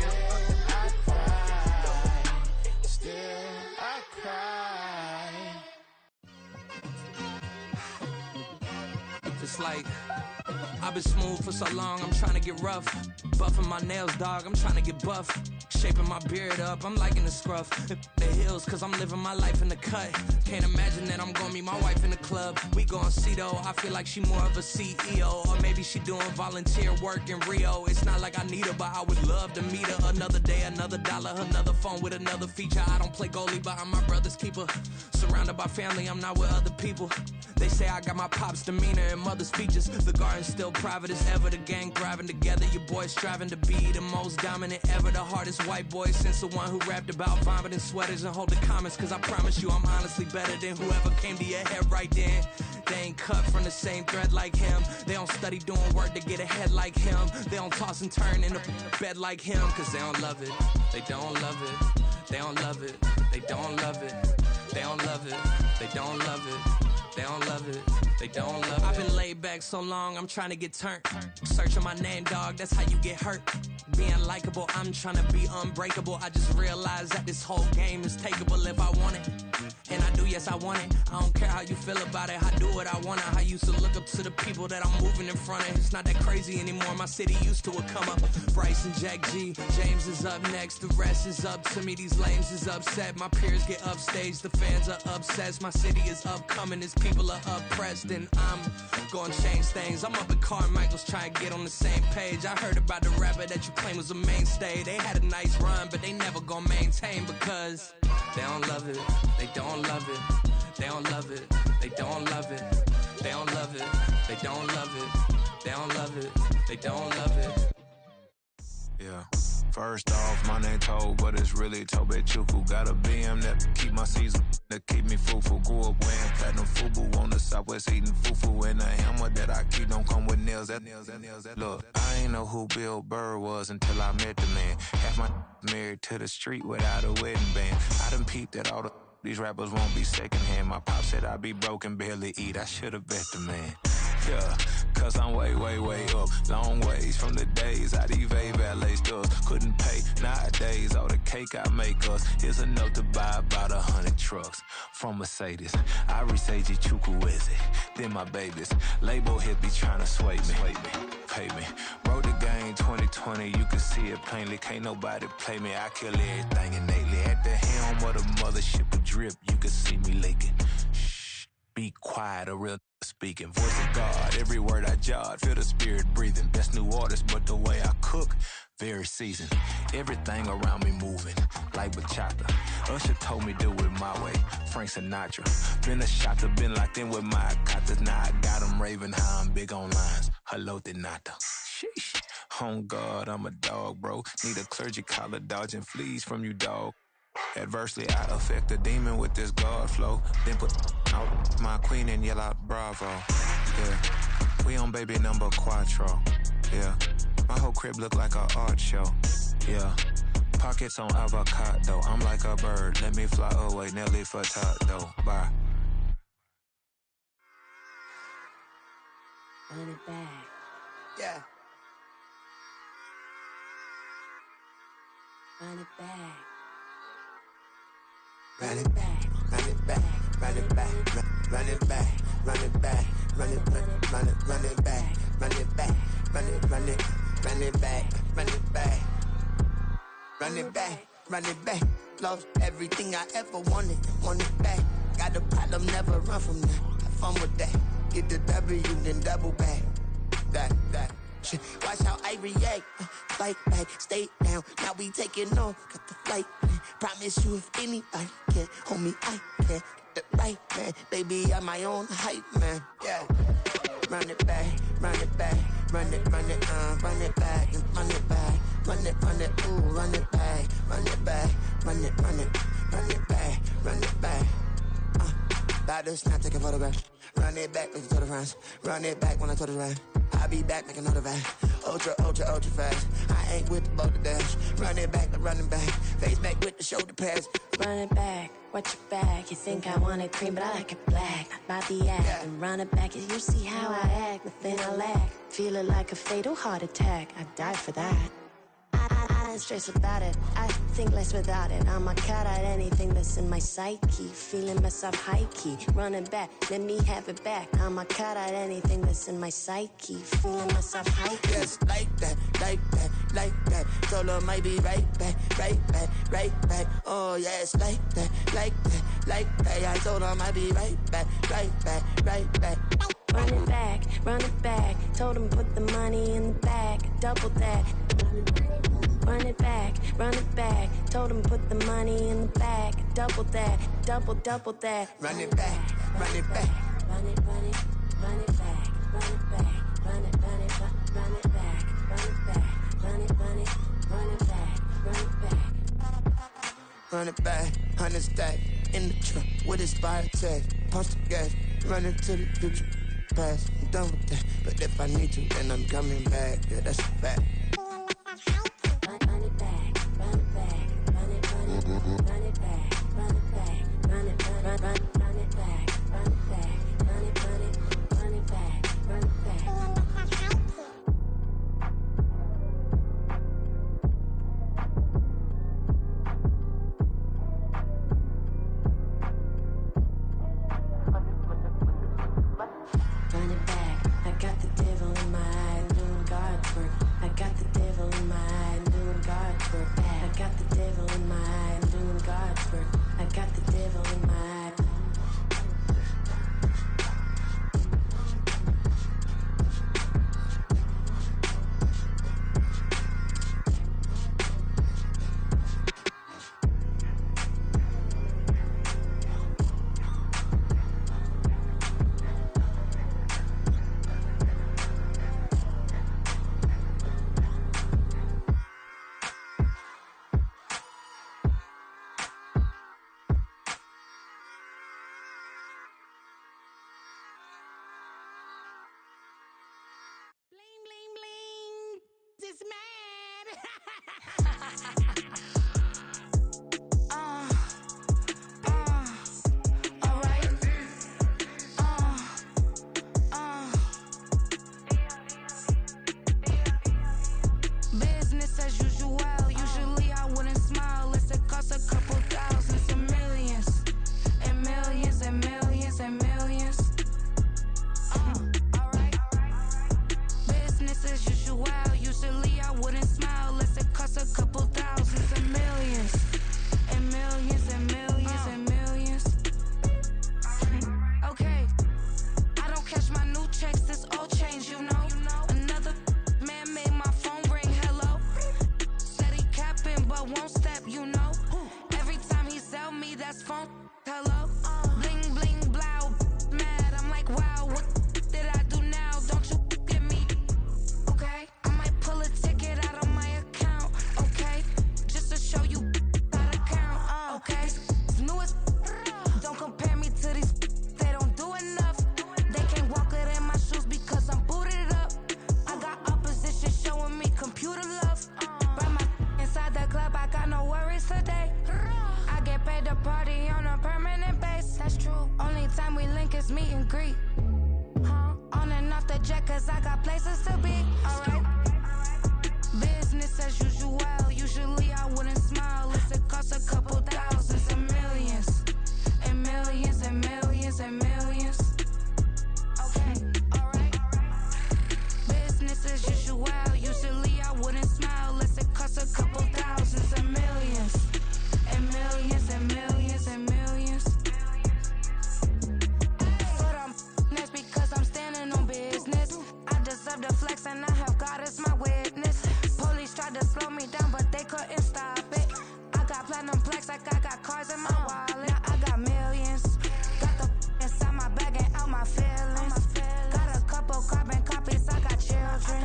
Speaker 13: I cry. Still I cry.
Speaker 1: Just like I've been smooth for so long, I'm trying to get rough. Buffing my nails, dog, I'm trying to get buff. Shaping my beard up, I'm liking the scruff. The hills, cause I'm living my life in the cut. Can't imagine that I'm gonna meet my wife in the club. We gon' see though, I feel like she more of a CEO. Or maybe she doing volunteer work in Rio. It's not like I need her, but I would love to meet her. Another day, another dollar, another phone with another feature. I don't play goalie, but I'm my brother's keeper. Surrounded by family, I'm not with other people. They say I got my pop's demeanor and mother's features. The garden's still private as ever. The gang thriving together. Your boys striving to be the most dominant ever. The hardest white boy since the one who rapped about vomiting sweaters and hold the comments. Cause I promise you I'm honestly better than whoever came to your head right then. They ain't cut from the same thread like him. They don't study doing work to get ahead like him. They don't toss and turn in the bed like him. Cause they don't love it. They don't love it. They don't love it. They don't love it. They don't love it. They don't love it. They don't love it. They don't love it. I've been laid back so long, I'm trying to get turned. Searching my name, dog, that's how you get hurt. Being likable, I'm trying to be unbreakable. I just realized that this whole game is takeable if I want it. And I do, yes, I want it. I don't care how you feel about it. I do what I want it. I used to look up to the people that I'm moving in front of. It's not that crazy anymore. My city used to a come up. Bryce and Jack G. James is up next. The rest is up to me. These lames is upset. My peers get upstage. The fans are obsessed. My city is upcoming. His people are oppressed. And I'm gonna change things. I'm up at Carmichael's trying to get on the same page. I heard about the rapper that you claim was a mainstay. They had a nice run, but they never gonna maintain because they don't love it. They don't love it. They don't love it. They don't love it. They don't love it. They don't love it. They don't love it. They don't love it.
Speaker 13: Yeah. First off, my name Toe, but it's really Tobe Chuku. Got a BM that keep my season, that keep me fufu. Grew up wearing platinum fubu on the southwest eating fufu. And the hammer that I keep don't come with nails. Look, I ain't know who Bill Burr was until I met the man. Half my married to the street without a wedding band. I done peeped at all these rappers won't be secondhand. My pop said I'd be broke and barely eat. I should've bet the man. Yeah, cause I'm way, way, way up. Long ways from the days I evade valet stores. Couldn't pay nowadays. All the cake I make us is enough to buy about 100 trucks from Mercedes. I resage Chukwueze, then my babies. Label hit be trying to sway me. Pay me. Wrote the game 2020, you can see it plainly. Can't nobody play me. I kill everything innately. At the helm of the mothership of drip, you can see me leaking. Shh, be quiet, a real speaking. Voice of God, every word I jot, feel the spirit breathing. Best new artist, but the way I cook, very seasoned. Everything around me moving, like bachata. Usher told me do it my way, Frank Sinatra. Been a shotter, been locked in with my katas. Now I got them raving how I'm big on lines. Hello, Denata. Sheesh. On God, I'm a dog, bro. Need a clergy collar, dodging fleas from you, dog. Adversely, I affect the demon with this God flow. Then put out my queen and yell out bravo. Yeah, we on baby number quattro. Yeah, my whole crib look like a art show. Yeah, pockets on avocado. I'm like a bird. Let me fly away, Nelly Furtado. Bye.
Speaker 18: Run it back.
Speaker 12: Yeah.
Speaker 18: Run it back.
Speaker 12: Run it back, run it back, run it back, run it back, run it back, run it back, run it back, run it back, run it back, run it back, run it back, run it back. Lost everything I ever wanted, want it back. Got a problem, never run from that. Have fun with that. Get the W, then double back. That. Shit. Watch how I react. Fight back, stay down. Now we taking off. Got the flight. Promise you if anybody can, homie, I can. Get the right man. Baby, I'm my own hype man. Yeah. Run it back, run it back, run it back, and run it back, run it, ooh, run it back, run it back, run it back, run it back. About to snap, take a photograph. Run it back, make it to the friends. Run it back when I told it right. I'll be back, make another back. Ultra fast. I ain't with the boat to dash. Run it back, running back. Face back with the shoulder pads.
Speaker 18: Run it back, watch your back. You think I want it cream, but I like it black. Not the act, yeah. And run it back. You see how I act, nothing I lack. Feel it like a fatal heart attack. I'd die for that. I and stress about it. I think less without it. I'ma cut out anything that's in my psyche. Feeling myself high key, running back, let me have it back. I'ma cut out anything that's in my psyche. Feeling myself high key.
Speaker 13: Yes, like that, like that, like that. Told her might be right back, right back, right back. Oh yes, like that, like that, like that. I told her might be right back, right back, right back.
Speaker 18: Run it back, run it back. Told him put the money in the bag, double that. Run it back, run it back. Told him put the money in the bag, double that, double that.
Speaker 13: Run it back, run it back.
Speaker 18: Run it, run it, run it back, run it back, run it, run it, run it back, run it back, run it, run it, run it back, run it back.
Speaker 13: Run it back, 100 stack in the truck with his fire tag. Pump the gas, running to the future. Past, I'm done with that. But if I need to, then I'm coming back. Yeah, that's a fact.
Speaker 18: Run it back, run it back, run it, run it, run it back, run it back, run it, run it back, run it back, run it, run it back, run it back. Run it back, I got the devil in my eye, doing guard work. I got the devil in my eye, doing guard work. I got the devil in my eye, doing guard work. I got the devil in my eye.
Speaker 12: Bling, bling, bling. This man. All right. Business as usual. Usually I wouldn't smile unless it costs a couple thousands and millions. And millions and millions and millions. Business as usual. Usually I wouldn't smile unless it costs a couple thousands and millions. And millions and millions and millions. Okay. I don't cash my new checks, this old change, you know. Another man made my phone ring, hello. Said he capping but won't step, you know. Every time he sell me, that's phone, hello. Bling, bling, blow, mad. I'm like, wow, what did I do now? Don't you get me? Okay, I might pull a ticket out of my account. Okay, just to show you how to count. Okay, new as don't compare me to these. They don't do enough. They can't walk it in my shoes because I'm booted up. I got opposition showing me computer love. Brought my inside the club. I got no worries today. I get paid to party on a permanent base. That's true. Only time we link is meet and greet. On and off the jet, cause I got places to be. Alright. Business as usual. Usually I wouldn't smile unless it costs a couple thousands and millions. And millions and millions and millions. Okay, alright. Business as usual. Usually I wouldn't smile unless it costs a couple thousands and millions. And millions and millions and millions. But I'm next because I'm standing on business. I deserve the flex and I have God as my witness. Police tried to slow me down but they couldn't stop it. I got platinum plaques like I got cars in my wallet. Now I got millions. Got the inside my bag and out my feelings. Got a couple carbon copies, I got children.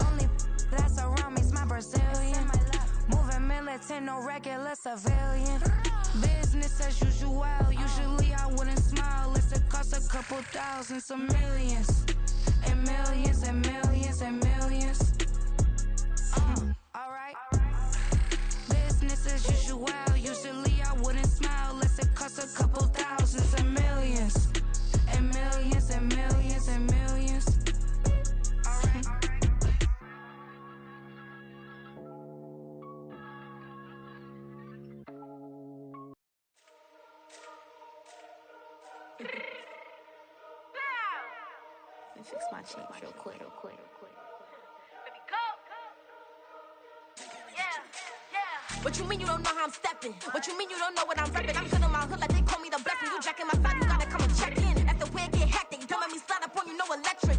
Speaker 12: Only that's around me's my Brazilian. Moving militant, no regular civilian. Business as usual. Usually I wouldn't smile unless it costs a couple thousands of millions. And millions and millions and millions. Alright. Business as usual. Usually I wouldn't smile unless it costs a couple thousands and millions. And millions and millions and millions. Alright.
Speaker 17: Let me fix my cheek real quick.
Speaker 12: What you mean you don't know how I'm stepping? What you mean you don't know what I'm repping? I'm feeling my hood like they call me the blessing. You jacking my side, you gotta come and check in. That's the way it get hectic. Don't make me slide up on you, no electric.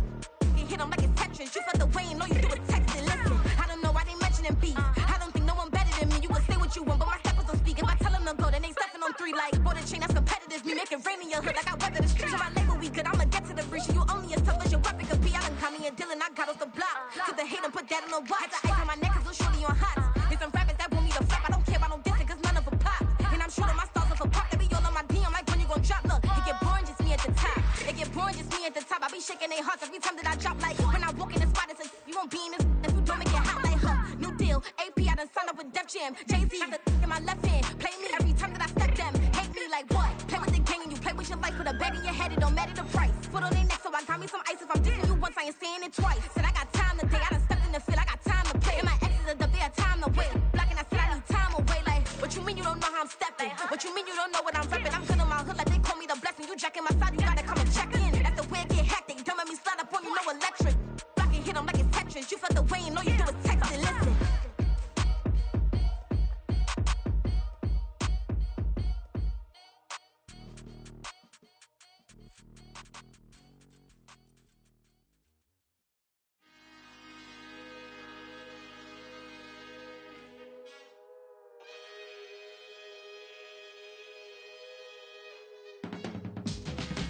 Speaker 12: You hit them like it's Tetris. You felt the way and all you do is text it. Listen, I don't know why they mentioning beef. I don't think no one better than me. You would say what you want, but my steppers don't speak. If I tell them to go, then they stepping on 3 like border chain. That's competitive. Me making rain in your hood like I weather the street. So my label we good. I'ma get to the breach. You only as tough as your weapon could be. I done caught me a deal and I got off the block. Took the hate and put that on the watch. Had the ice on my neck 'cause little shorty on hot. There's some rappers that want me to flap. I don't care about no dissing 'cause none of them pop. And I'm shooting my stars off a pop. They be all on my DM like when you gon' drop. Look, it get boring just me at the top. It get boring just me at the top. I be shaking their hearts every time that I drop. Like when I walk in the spot, it's a you won't be in this if you don't make it hot like her. New deal, AP. I done signed up with Def Jam. Jay-Z got the in my left hand. Play me every time that I step them. Hate me like what? Play with the gang and you play with your life. Put a bet in your head, it don't matter the price. Foot on their neck, so I got me some ice. If I'm dissing you once, I ain't saying it twice. Said I got time today. I done stepped in the field. I got time to play. And my exes are up there, time to wait. Blocking, I said I need time away. Like, what you mean you don't know how I'm stepping? What you mean you don't know what I'm repping? I'm feeling my hood like they call me the blessing. You jacking my side, you gotta come and check in. That's the way it get hectic. Don't make me slide up on you, no electric. Blocking, hit them like it's Tetris. You felt the way and all you do is text it. Listen.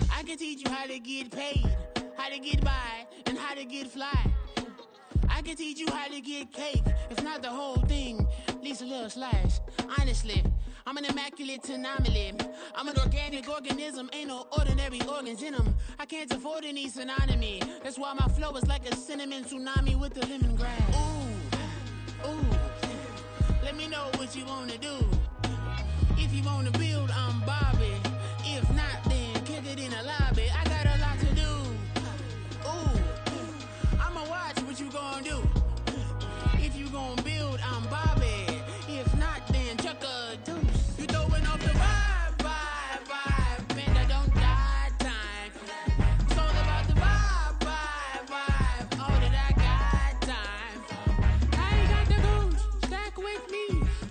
Speaker 19: I can teach you how to get paid, how to get by, and how to get fly. I can teach you how to get cake, if not the whole thing, at least a little slice. Honestly, I'm an immaculate anomaly. I'm an organic organism, ain't no ordinary organs in them. I can't afford any synonymy. That's why my flow is like a cinnamon tsunami with the lemongrass. Ooh, ooh, let me know what you wanna do. If you wanna build, I'm Bobby. If not, then kick it in the lobby. I got a lot to do. Ooh, I'ma watch what you gon' do. If you gon' build, I'm Bobby. If not, then chuck a deuce. You throwing off the vibe, and I don't die time. It's all about the vibe, all that I got time. I ain't got the goose, stack with me.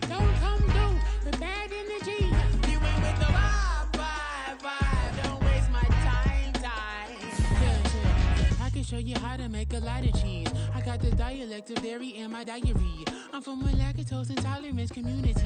Speaker 19: Don't come through with bad energy. You ain't with the vibe, don't waste my time. Yeah. I can show you how to make a lot of cheese. I got the dialect of dairy in my diary. I'm from a lactose intolerance community.